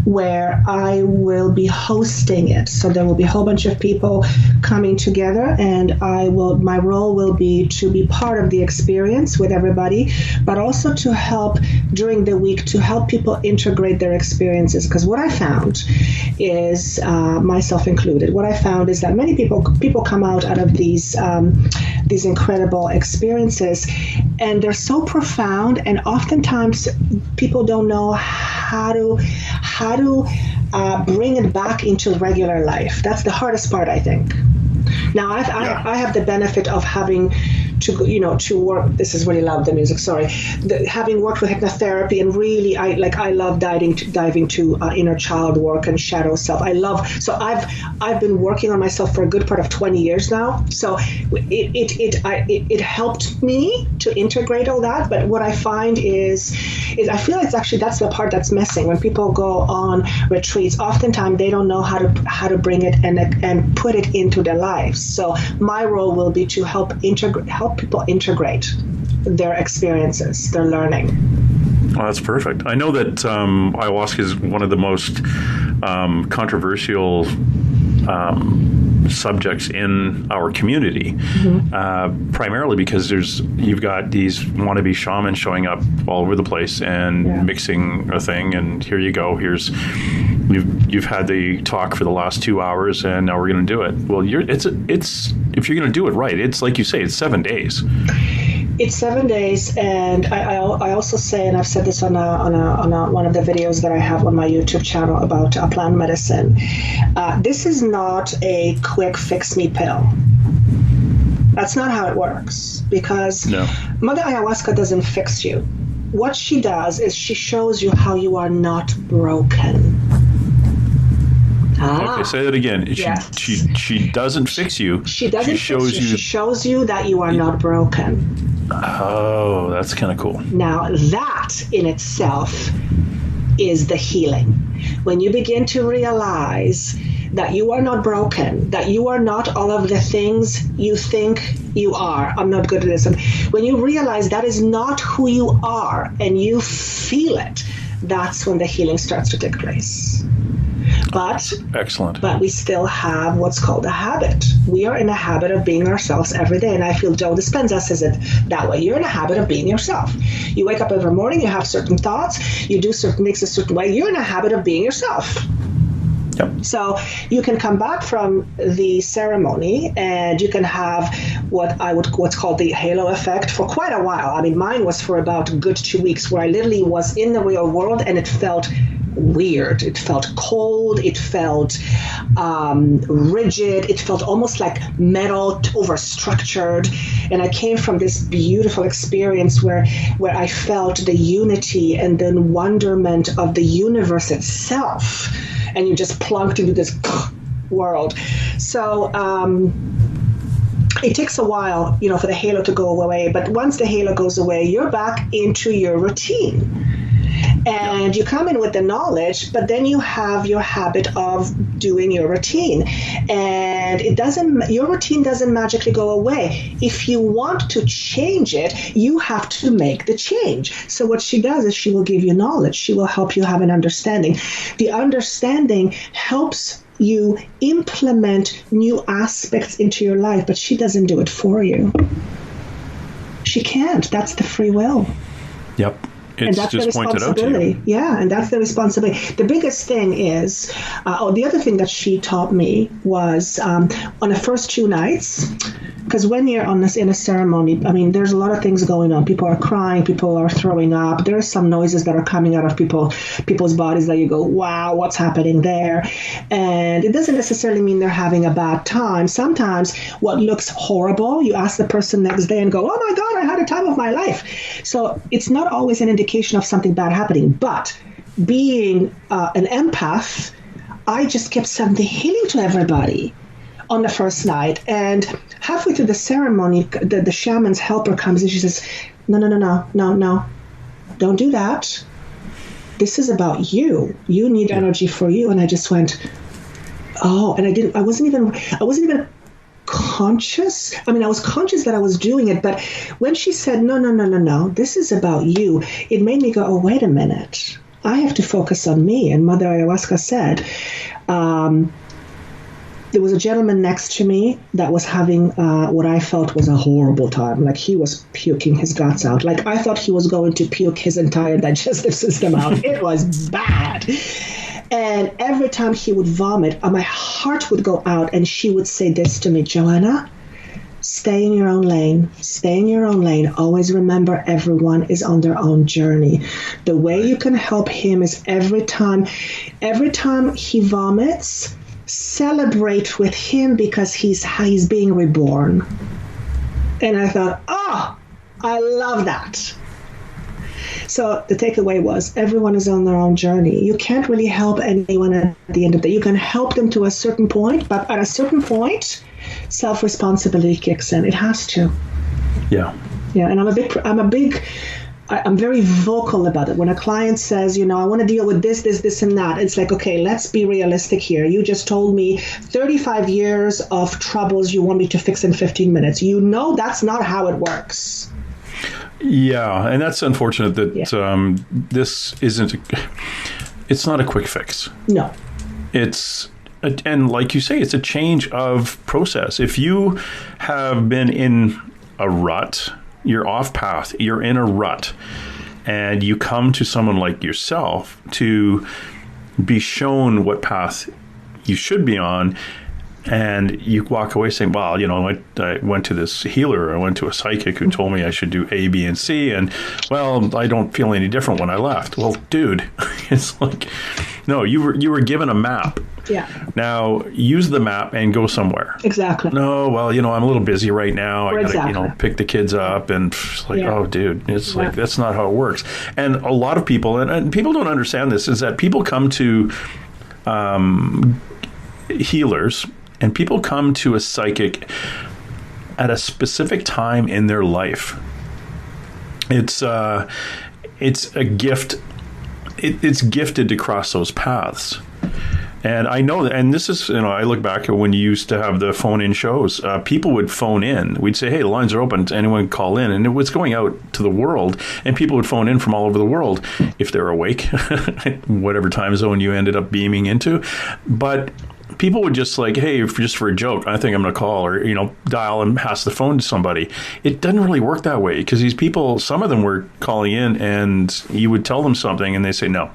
where I will be hosting it. So there will be a whole bunch of people coming together, and my role will be to be part of the experience with everybody, but also to help during the week to help people integrate their experiences. Because what I found is, myself included, what I found is that many people come out of these incredible experiences, and they're so profound, and oftentimes people don't know how to bring it back into regular life. That's the hardest part, I think. Now, I have the benefit of having to work. This is really loud, the music. Sorry, having worked with hypnotherapy, and really, I love diving to inner child work and shadow self. So I've been working on myself for a good part of 20 years now. So it helped me to integrate all that. But what I find is I feel it's actually that's the part that's missing. When people go on retreats, oftentimes they don't know how to bring it and put it into their lives. So my role will be to help people integrate their experiences, their learning. Oh, that's perfect. I know that ayahuasca is one of the most controversial subjects in our community, primarily because you've got these wannabe shamans showing up all over the place and mixing a thing, and here you go. You've had the talk for the last 2 hours, and now we're going to do it. Well, it's if you're going to do it right, it's like you say, it's 7 days. It's 7 days, and I also say, and I've said this on one of the videos that I have on my YouTube channel about plant medicine. This is not a quick fix-me pill. That's not how it works, because Mother Ayahuasca doesn't fix you. What she does is she shows you how you are not broken. Okay, say that again. Yes. She doesn't fix you. She shows you that you are not broken. Oh, that's kind of cool. Now, that in itself is the healing. When you begin to realize that you are not broken, that you are not all of the things you think you are. I'm not good at this. When you realize that is not who you are and you feel it, that's when the healing starts to take place. But excellent. But we still have what's called a habit. We are in a habit of being ourselves every day. And I feel Joe Dispenza says it that way. You're in a habit of being yourself. You wake up every morning, you have certain thoughts, you do certain things a certain way. You're in a habit of being yourself. Yep. So you can come back from the ceremony and you can have what's called the halo effect for quite a while. I mean, mine was for about a good 2 weeks, where I literally was in the real world and it felt weird. It felt cold. It felt rigid. It felt almost like metal, overstructured. And I came from this beautiful experience where I felt the unity and the wonderment of the universe itself. And you just plunked into this world. So it takes a while, for the halo to go away. But once the halo goes away, you're back into your routine. And you come in with the knowledge, but then you have your habit of doing your routine. And your routine doesn't magically go away. If you want to change it, you have to make the change. So what she does is she will give you knowledge. She will help you have an understanding. The understanding helps you implement new aspects into your life, but she doesn't do it for you. she can't. That's the free will. Yep. And It's that's the just pointed out to responsibility. you. Yeah, and that's the responsibility. The biggest thing is, the other thing that she taught me was on the first 2 nights, because when you're in a ceremony, I mean, there's a lot of things going on. People are crying, people are throwing up. There are some noises that are coming out of people's bodies that you go, wow, what's happening there? And it doesn't necessarily mean they're having a bad time. Sometimes what looks horrible, you ask the person next day and go, oh my God, I had a time of my life. So it's not always an indication of something bad happening. But being an empath, I just kept sending the healing to everybody on the first night. And halfway through the ceremony, the shaman's helper comes and she says, no, don't do that. This is about you. You need energy for you. And I just went, oh, and I wasn't even conscious. I mean, I was conscious that I was doing it, but when she said, no, this is about you, it made me go, oh, wait a minute. I have to focus on me. And Mother Ayahuasca said, there was a gentleman next to me that was having what I felt was a horrible time. Like he was puking his guts out. Like I thought he was going to puke his entire digestive system out. It was bad. And every time he would vomit, my heart would go out and she would say this to me, Joanna, stay in your own lane. Stay in your own lane. Always remember everyone is on their own journey. The way you can help him is every time he vomits, celebrate with him because he's being reborn. And I thought, oh, I love that. So the takeaway was everyone is on their own journey. You can't really help anyone at the end of the day. You can help them to a certain point, but at a certain point, self-responsibility kicks in. It has to. Yeah. Yeah, and I'm very vocal about it. When a client says, I want to deal with this, and that, it's like, okay, let's be realistic here. You just told me 35 years of troubles you want me to fix in 15 minutes. That's not how it works. Yeah, and that's unfortunate that this isn't. It's not a quick fix. No. And like you say, it's a change of process. If you have been in a rut, you're off path, you're in a rut, and you come to someone like yourself to be shown what path you should be on, and you walk away saying, well, I went to this healer, I went to a psychic who told me I should do A, B, and C, and, well, I don't feel any different when I left. Well, dude, it's like, no, you were given a map. Yeah. Now, use the map and go somewhere. Exactly. No, well, I'm a little busy right now. I gotta, pick the kids up, and it's like, oh, dude, it's like, that's not how it works. And a lot of people, and people don't understand this, is that people come to healers, and people come to a psychic at a specific time in their life. It's a gift. It's gifted to cross those paths. And I know that, and this is, I look back at when you used to have the phone-in shows. People would phone in. We'd say, hey, the lines are open. Anyone call in? And it was going out to the world, and people would phone in from all over the world if they're awake, whatever time zone you ended up beaming into. But people would just like, hey, just for a joke, I think I'm going to call, or, dial and pass the phone to somebody. It doesn't really work that way, because these people, some of them were calling in, and you would tell them something and they say, no,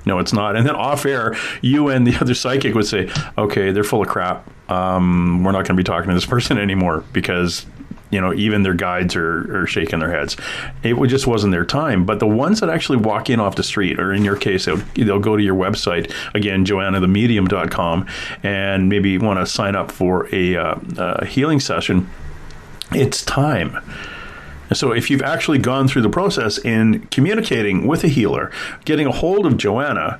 it's not. And then off air, you and the other psychic would say, okay, they're full of crap. We're not going to be talking to this person anymore, because even their guides are shaking their heads. It just wasn't their time. But the ones that actually walk in off the street, or in your case, they'll go to your website, again, joannathamedium.com, and maybe want to sign up for a healing session. It's time. So if you've actually gone through the process in communicating with a healer, getting a hold of Joanna,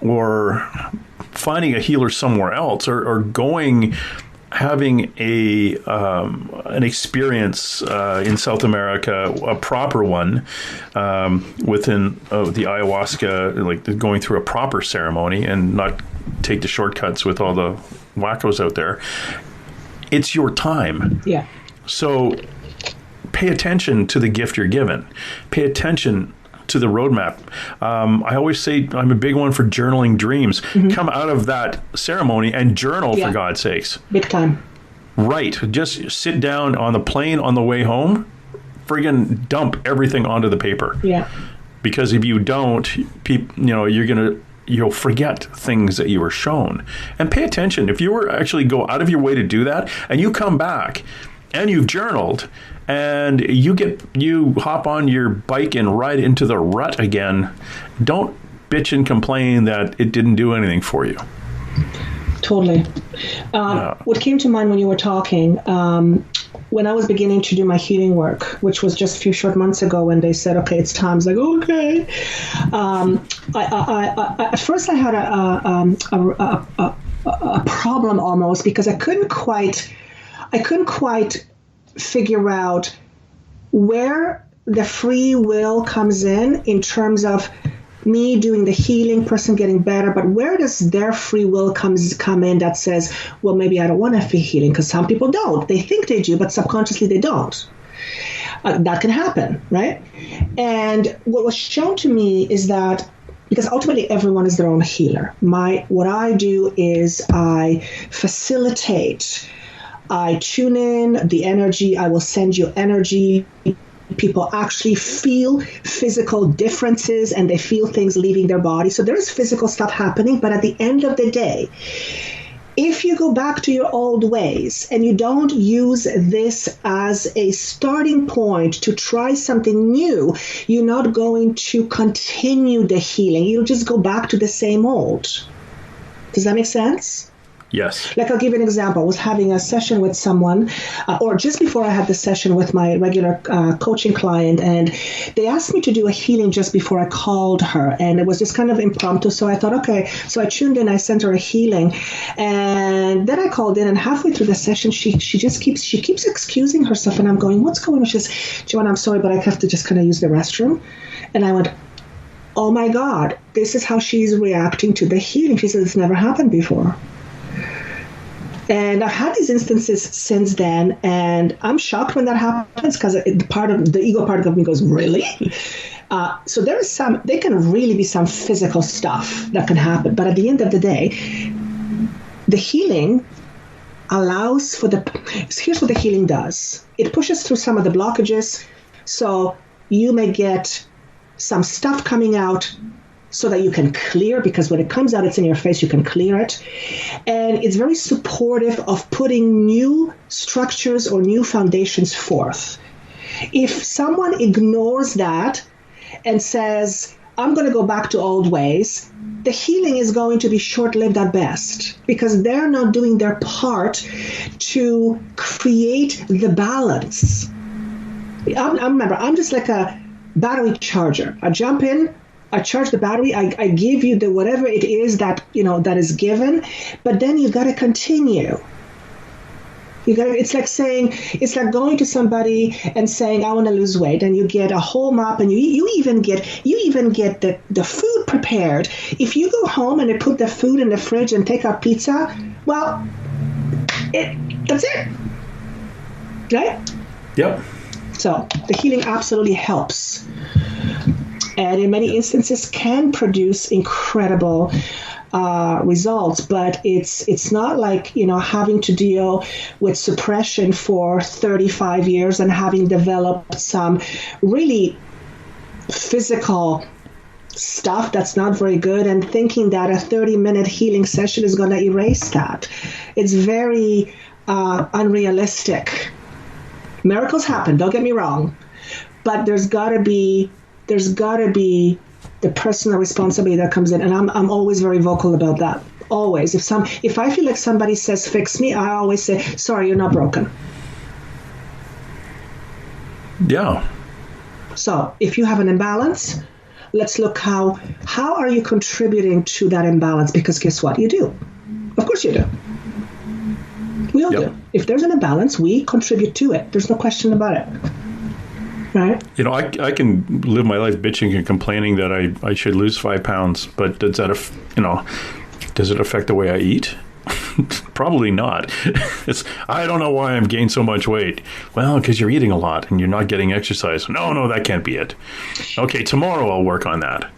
or finding a healer somewhere else, or having an experience in South America, a proper one, within the ayahuasca, like going through a proper ceremony and not take the shortcuts with all the wackos out there, it's your time. Yeah. So pay attention to the gift you're given. Pay attention to the roadmap. I always say I'm a big one for journaling dreams. Mm-hmm. Come out of that ceremony and journal, for God's sakes. Big time. Right. Just sit down on the plane on the way home. friggin' dump everything onto the paper. Yeah. Because if you don't, you'll forget things that you were shown. And pay attention. If you were actually go out of your way to do that, and you come back and you've journaled, and you hop on your bike and ride into the rut again, don't bitch and complain that it didn't do anything for you. Totally. What came to mind when you were talking, when I was beginning to do my healing work, which was just a few short months ago, when they said, okay, it's time. I was like, okay. At first I had a problem almost, because I couldn't quite figure out where the free will comes in terms of me doing the healing, person getting better, but where does their free will come in that says, well, maybe I don't want to feel healing? Because some people don't. They think they do, but subconsciously they don't. That can happen, right? And what was shown to me is that, because ultimately everyone is their own healer. What I do is I facilitate, I tune in the energy, I will send you energy. People actually feel physical differences, and they feel things leaving their body. So there is physical stuff happening, but at the end of the day, if you go back to your old ways and you don't use this as a starting point to try something new, you're not going to continue the healing. You'll just go back to the same old. Does that make sense? Yes. Like, I'll give you an example. I was having a session with someone, or just before I had the session with my regular coaching client, and they asked me to do a healing just before I called her, and it was just kind of impromptu. So I thought, okay. So I tuned in, I sent her a healing, and then I called in, and halfway through the session, she keeps excusing herself, and I'm going, what's going on? She says, Joanna, I'm sorry, but I have to just kind of use the restroom. And I went, oh my God, this is how she's reacting to the healing. She said, it's never happened before. And I've had these instances since then, and I'm shocked when that happens, because the ego part of me goes, really? So there is there can really be some physical stuff that can happen. But at the end of the day, the healing allows for here's what the healing does. It pushes through some of the blockages. So you may get some stuff coming out so that you can clear, because when it comes out, it's in your face, you can clear it. And it's very supportive of putting new structures or new foundations forth. If someone ignores that and says, I'm going to go back to old ways, the healing is going to be short-lived at best, because they're not doing their part to create the balance. Remember, I'm just like a battery charger. I jump in, I charge the battery, I give you the whatever it is that that is given, but then you got to continue. It's like going to somebody and saying, I want to lose weight, and you get a whole mop, and you even get the food prepared. If you go home and they put the food in the fridge and take out pizza, well, that's it, right? Yep. So the healing absolutely helps. And in many instances can produce incredible results, but it's not like having to deal with suppression for 35 years and having developed some really physical stuff that's not very good, and thinking that a 30-minute healing session is going to erase that. It's very unrealistic. Miracles happen, don't get me wrong, but there's got to be the personal responsibility that comes in, and I'm always very vocal about that. Always. If I feel like somebody says fix me, I always say, sorry, you're not broken. Yeah. So if you have an imbalance, let's look how are you contributing to that imbalance? Because guess what? You do. Of course you do. We all do. If there's an imbalance, we contribute to it. There's no question about it. Right. I can live my life bitching and complaining that I should lose 5 pounds, but does it affect the way I eat? Probably not. I don't know why I've gained so much weight. Well, because you're eating a lot and you're not getting exercise. No, that can't be it. Okay, tomorrow I'll work on that.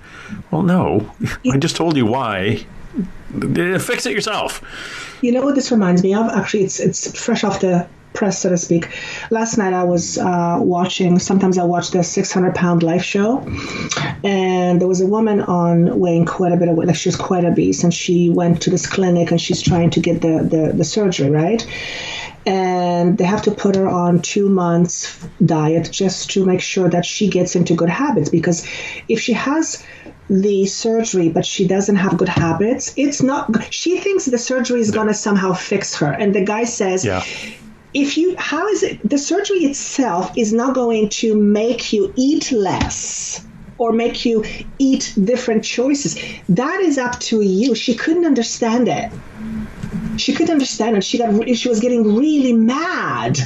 Well, no, I just told you why. Fix it yourself. You know what this reminds me of? Actually, it's fresh off the press, so to speak. Last night I was watching, sometimes I watch the 600-pound life show, and there was a woman on weighing quite a bit of weight, like she was quite obese, and she went to this clinic and she's trying to get the surgery, right? And they have to put her on 2 months diet just to make sure that she gets into good habits, because if she has the surgery but she doesn't have good habits, it's not, she thinks the surgery is going to somehow fix her. And the guy says, how is it, the surgery itself is not going to make you eat less or make you eat different choices. That is up to you. She couldn't understand it. She couldn't understand it. She was getting really mad.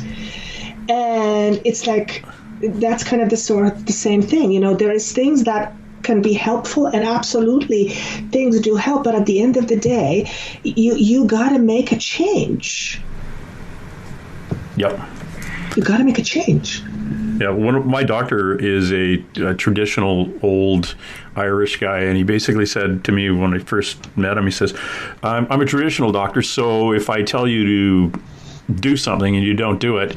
And it's like, that's kind of the same thing. You know, there is things that can be helpful, and absolutely things do help, but at the end of the day, you got to make a change. Yep. You got to make a change. Yeah, my doctor is a traditional old Irish guy, and he basically said to me when I first met him, he says, I'm a traditional doctor, so if I tell you to do something and you don't do it,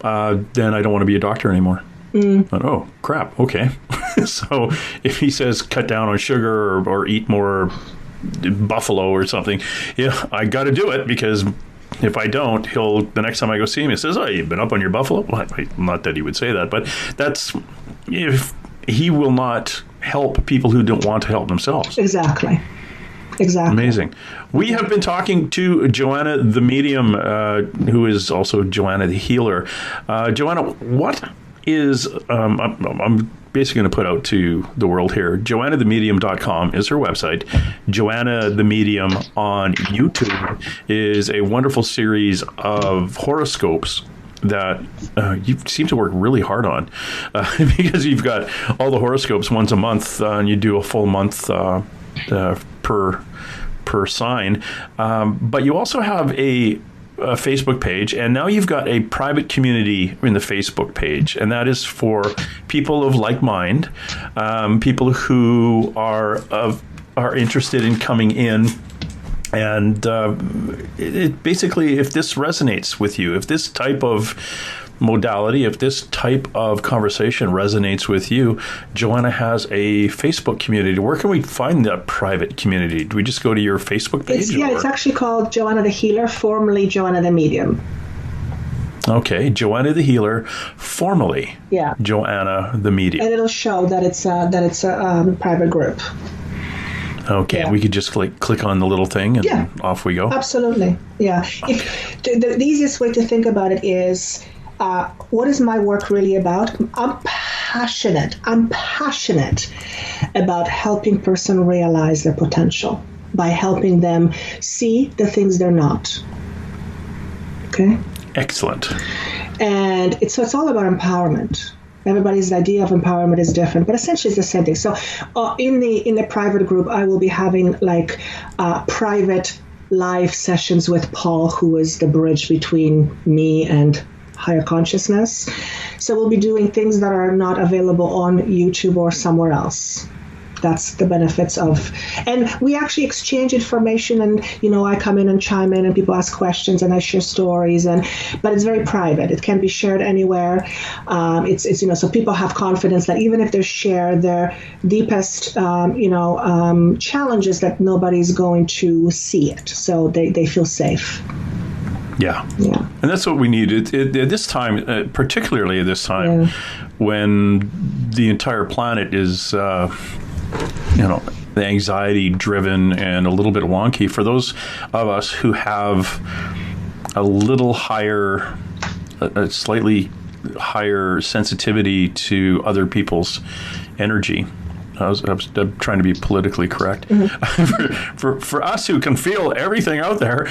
then I don't want to be a doctor anymore. But, oh, crap, okay. So if he says cut down on sugar or eat more buffalo or something, yeah, I got to do it, because if I don't, the next time I go see him, he says, oh, you've been up on your buffalo? Well, not that he would say that, but that's, if he will not help people who don't want to help themselves. Exactly. Amazing. We have been talking to Joanna the medium, who is also Joanna the healer. Joanna, what is, I'm basically going to put out to the world here, joannathamedium.com is her website. Joanna the Medium on YouTube is a wonderful series of horoscopes that you seem to work really hard on, because you've got all the horoscopes once a month, and you do a full month per sign. But you also have a Facebook page, and now you've got a private community in the Facebook page, and that is for people of like mind, people who are interested in coming in. And it basically, if this resonates with you, if this type of modality, if this type of conversation resonates with you, Joanna has a Facebook community. Where can we find that private community? Do we just go to your Facebook page? It's actually called Joanna the Healer, formerly Joanna the Medium. Okay, Joanna the Healer, formerly Joanna the Medium. And it'll show that it's a private group. Okay, we could just click on the little thing and off we go. Absolutely, yeah. If the easiest way to think about it is, what is my work really about? I'm passionate about helping person realize their potential by helping them see the things they're not. Okay? Excellent. And it's all about empowerment. Everybody's idea of empowerment is different, but essentially it's the same thing. So in the private group, I will be having private live sessions with Paul, who is the bridge between me and higher consciousness. So we'll be doing things that are not available on YouTube or somewhere else. That's the benefits of, and we actually exchange information, and I come in and chime in, and people ask questions, and I share stories, but it's very private. It can be shared anywhere. It's so people have confidence that even if they share their deepest challenges, that nobody's going to see it, so they feel safe. Yeah. And that's what we need at this time, particularly at this time, when the entire planet is, the anxiety driven and a little bit wonky. For those of us who have a little higher, a slightly higher sensitivity to other people's energy. I was trying to be politically correct. Mm-hmm. for us who can feel everything out there,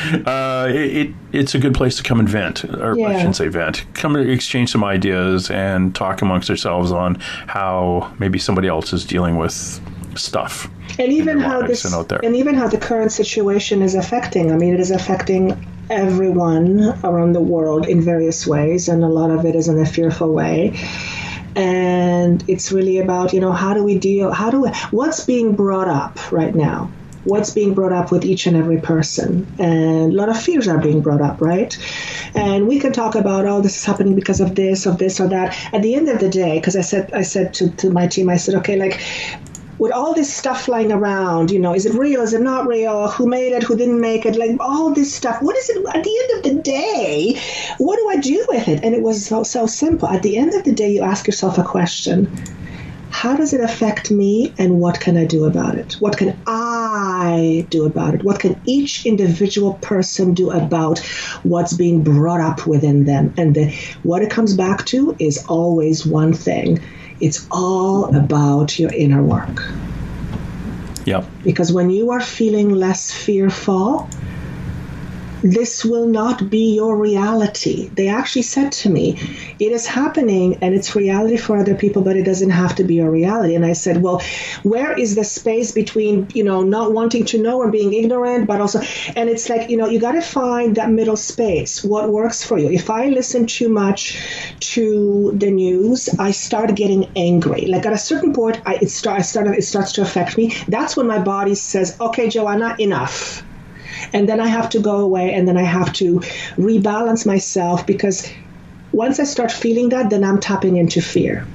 it's a good place to come and vent, or I shouldn't say vent. Come and exchange some ideas and talk amongst ourselves on how maybe somebody else is dealing with stuff. And even how the current situation is affecting. I mean, it is affecting everyone around the world in various ways, and a lot of it is in a fearful way. And it's really about, how do we deal, what's being brought up right now what's being brought up with each and every person. And a lot of fears are being brought up, right? And we can talk about, oh, this is happening because of this or that. At the end of the day, because I said to my team, I said, okay, like, with all this stuff lying around, is it real? Is it not real? Who made it? Who didn't make it? Like all this stuff. What is it? At the end of the day, what do I do with it? And it was so simple. At the end of the day, you ask yourself a question. How does it affect me, and what can I do about it? What can I do about it? What can each individual person do about what's being brought up within them? And what it comes back to is always one thing. It's all about your inner work. Yep. Because when you are feeling less fearful, this will not be your reality. They actually said to me, it is happening and it's reality for other people, but it doesn't have to be your reality. And I said, well, where is the space between, not wanting to know and being ignorant, but also, and it's like, you got to find that middle space, what works for you. If I listen too much to the news, I start getting angry. Like at a certain point, it starts to affect me. That's when my body says, okay, Joanna, enough. And then I have to go away, and then I have to rebalance myself, because once I start feeling that, then I'm tapping into fear.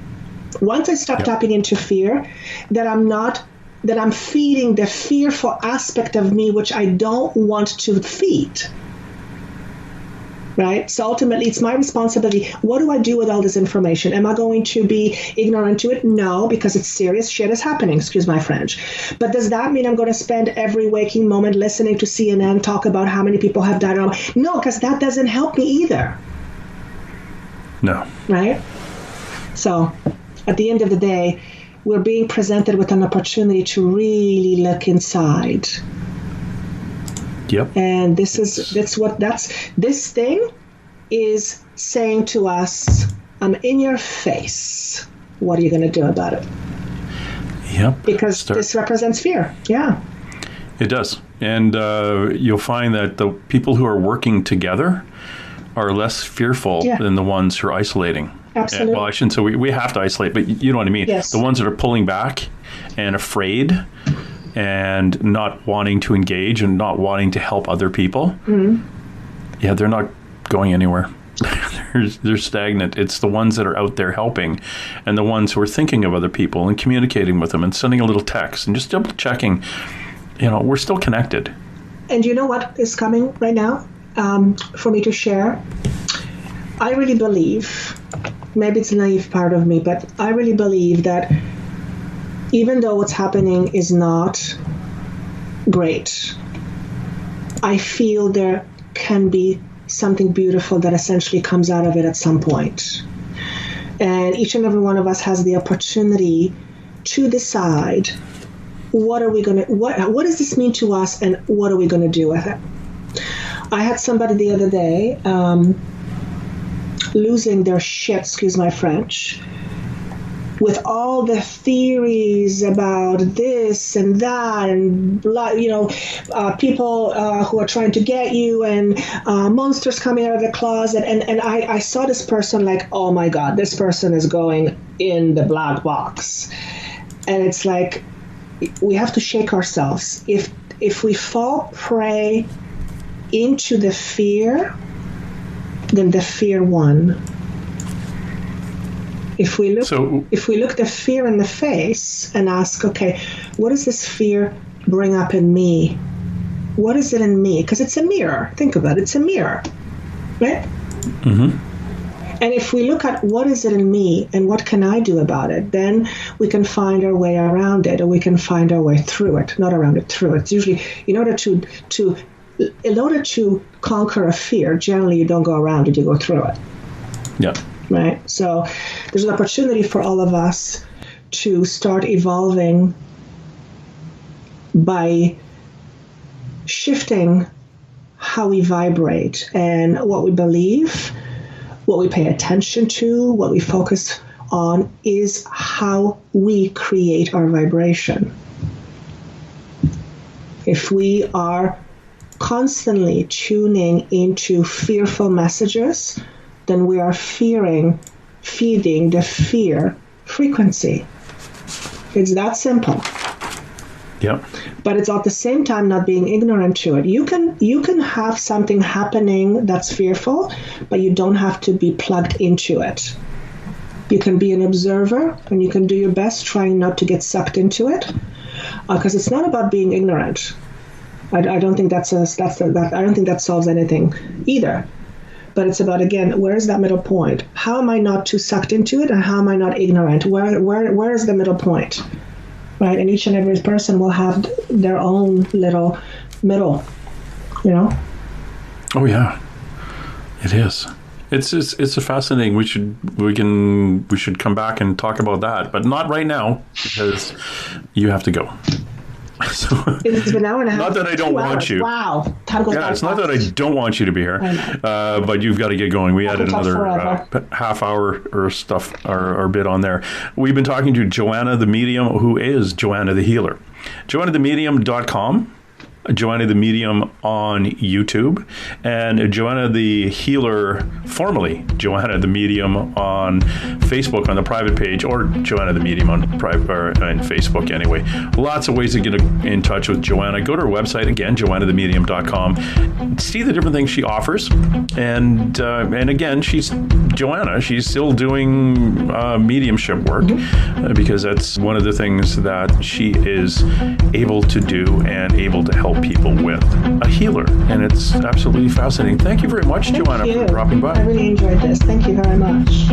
Once I stop tapping into fear, that I'm feeding the fearful aspect of me, which I don't want to feed. Right? So ultimately, it's my responsibility. What do I do with all this information? Am I going to be ignorant to it? No, because it's serious shit is happening, excuse my French. But does that mean I'm going to spend every waking moment listening to CNN talk about how many people have died? No, because that doesn't help me either. No. Right? So at the end of the day, we're being presented with an opportunity to really look inside. Yep. And this thing is saying to us, I'm in your face. What are you going to do about it? Yep. Because this represents fear. Yeah. It does. And you'll find that the people who are working together are less fearful than the ones who are isolating. Absolutely. Well, I shouldn't say we have to isolate, but you know what I mean. Yes. The ones that are pulling back and afraid and not wanting to engage and not wanting to help other people, they're not going anywhere. They're stagnant. It's the ones that are out there helping, and the ones who are thinking of other people and communicating with them and sending a little text and just double checking, we're still connected. And you know what is coming right now for me to share? I really believe, maybe it's a naive part of me, but I really believe that even though what's happening is not great, I feel there can be something beautiful that essentially comes out of it at some point. And each and every one of us has the opportunity to decide what does this mean to us, and what are we going to do with it? I had somebody the other day losing their shit, excuse my French, with all the theories about this and that, and people who are trying to get you, and monsters coming out of the closet. And I saw this person like, oh my God, this person is going in the black box. And it's like, we have to shake ourselves. If we fall prey into the fear, then the fear won. If we look the fear in the face and ask, okay, what does this fear bring up in me? What is it in me? Because it's a mirror. Think about it. It's a mirror, right? Mm-hmm. And if we look at what is it in me and what can I do about it, then we can find our way around it, or we can find our way through it, not around it, through it. It's usually, in order to conquer a fear, generally you don't go around it, you go through it. Yeah. Right? So there's an opportunity for all of us to start evolving by shifting how we vibrate and what we believe, what we pay attention to, what we focus on is how we create our vibration. If we are constantly tuning into fearful messages, then we are feeding the fear frequency. It's that simple. Yeah. But it's at the same time not being ignorant to it. You can have something happening that's fearful, but you don't have to be plugged into it. You can be an observer, and you can do your best trying not to get sucked into it, because it's not about being ignorant. I don't think I don't think that solves anything either. But it's about, again, where is that middle point? How am I not too sucked into it, and how am I not ignorant? Where is the middle point? Right? And each and every person will have their own little middle, you know? Oh yeah, it is. It's a fascinating. We should come back and talk about that, but not right now because you have to go. So, it's been an hour and a half. Not that I don't want you. Wow. Time goes by it's not fast. that I don't want you to be here, but you've got to get going. We added another half hour or stuff or bit on there. We've been talking to Joanna the Medium, who is Joanna the Healer. JoannaTheMedium.com. Joanna the Medium on YouTube, and Joanna the Healer, formerly Joanna the Medium, on Facebook on the private page, or Joanna the Medium on private on Facebook anyway. Lots of ways to get in touch with Joanna. Go to her website again, JoannaTheMedium.com. See the different things she offers, and again, she's Joanna. She's still doing mediumship work because that's one of the things that she is able to do and able to help people with, a healer, and it's absolutely fascinating. Thank you very much, Joanna, for dropping by. I really enjoyed this. Thank you very much.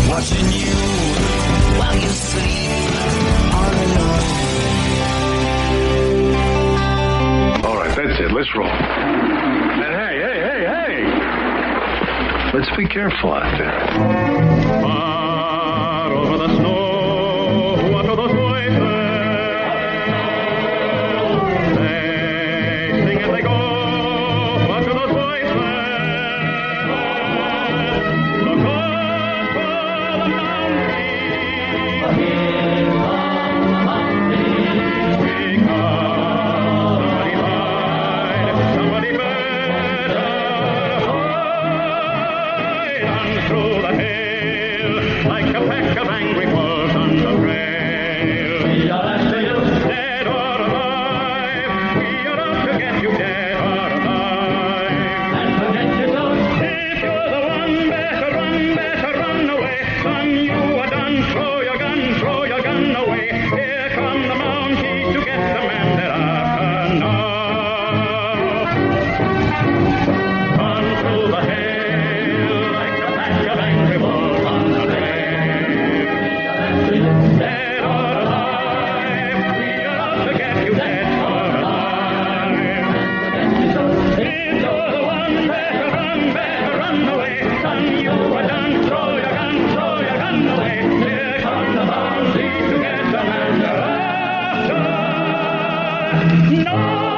Watching you while you sleep on and on. All right, that's it. Let's roll. And hey. Let's be careful out there. Far over the snow, what are those voices? No!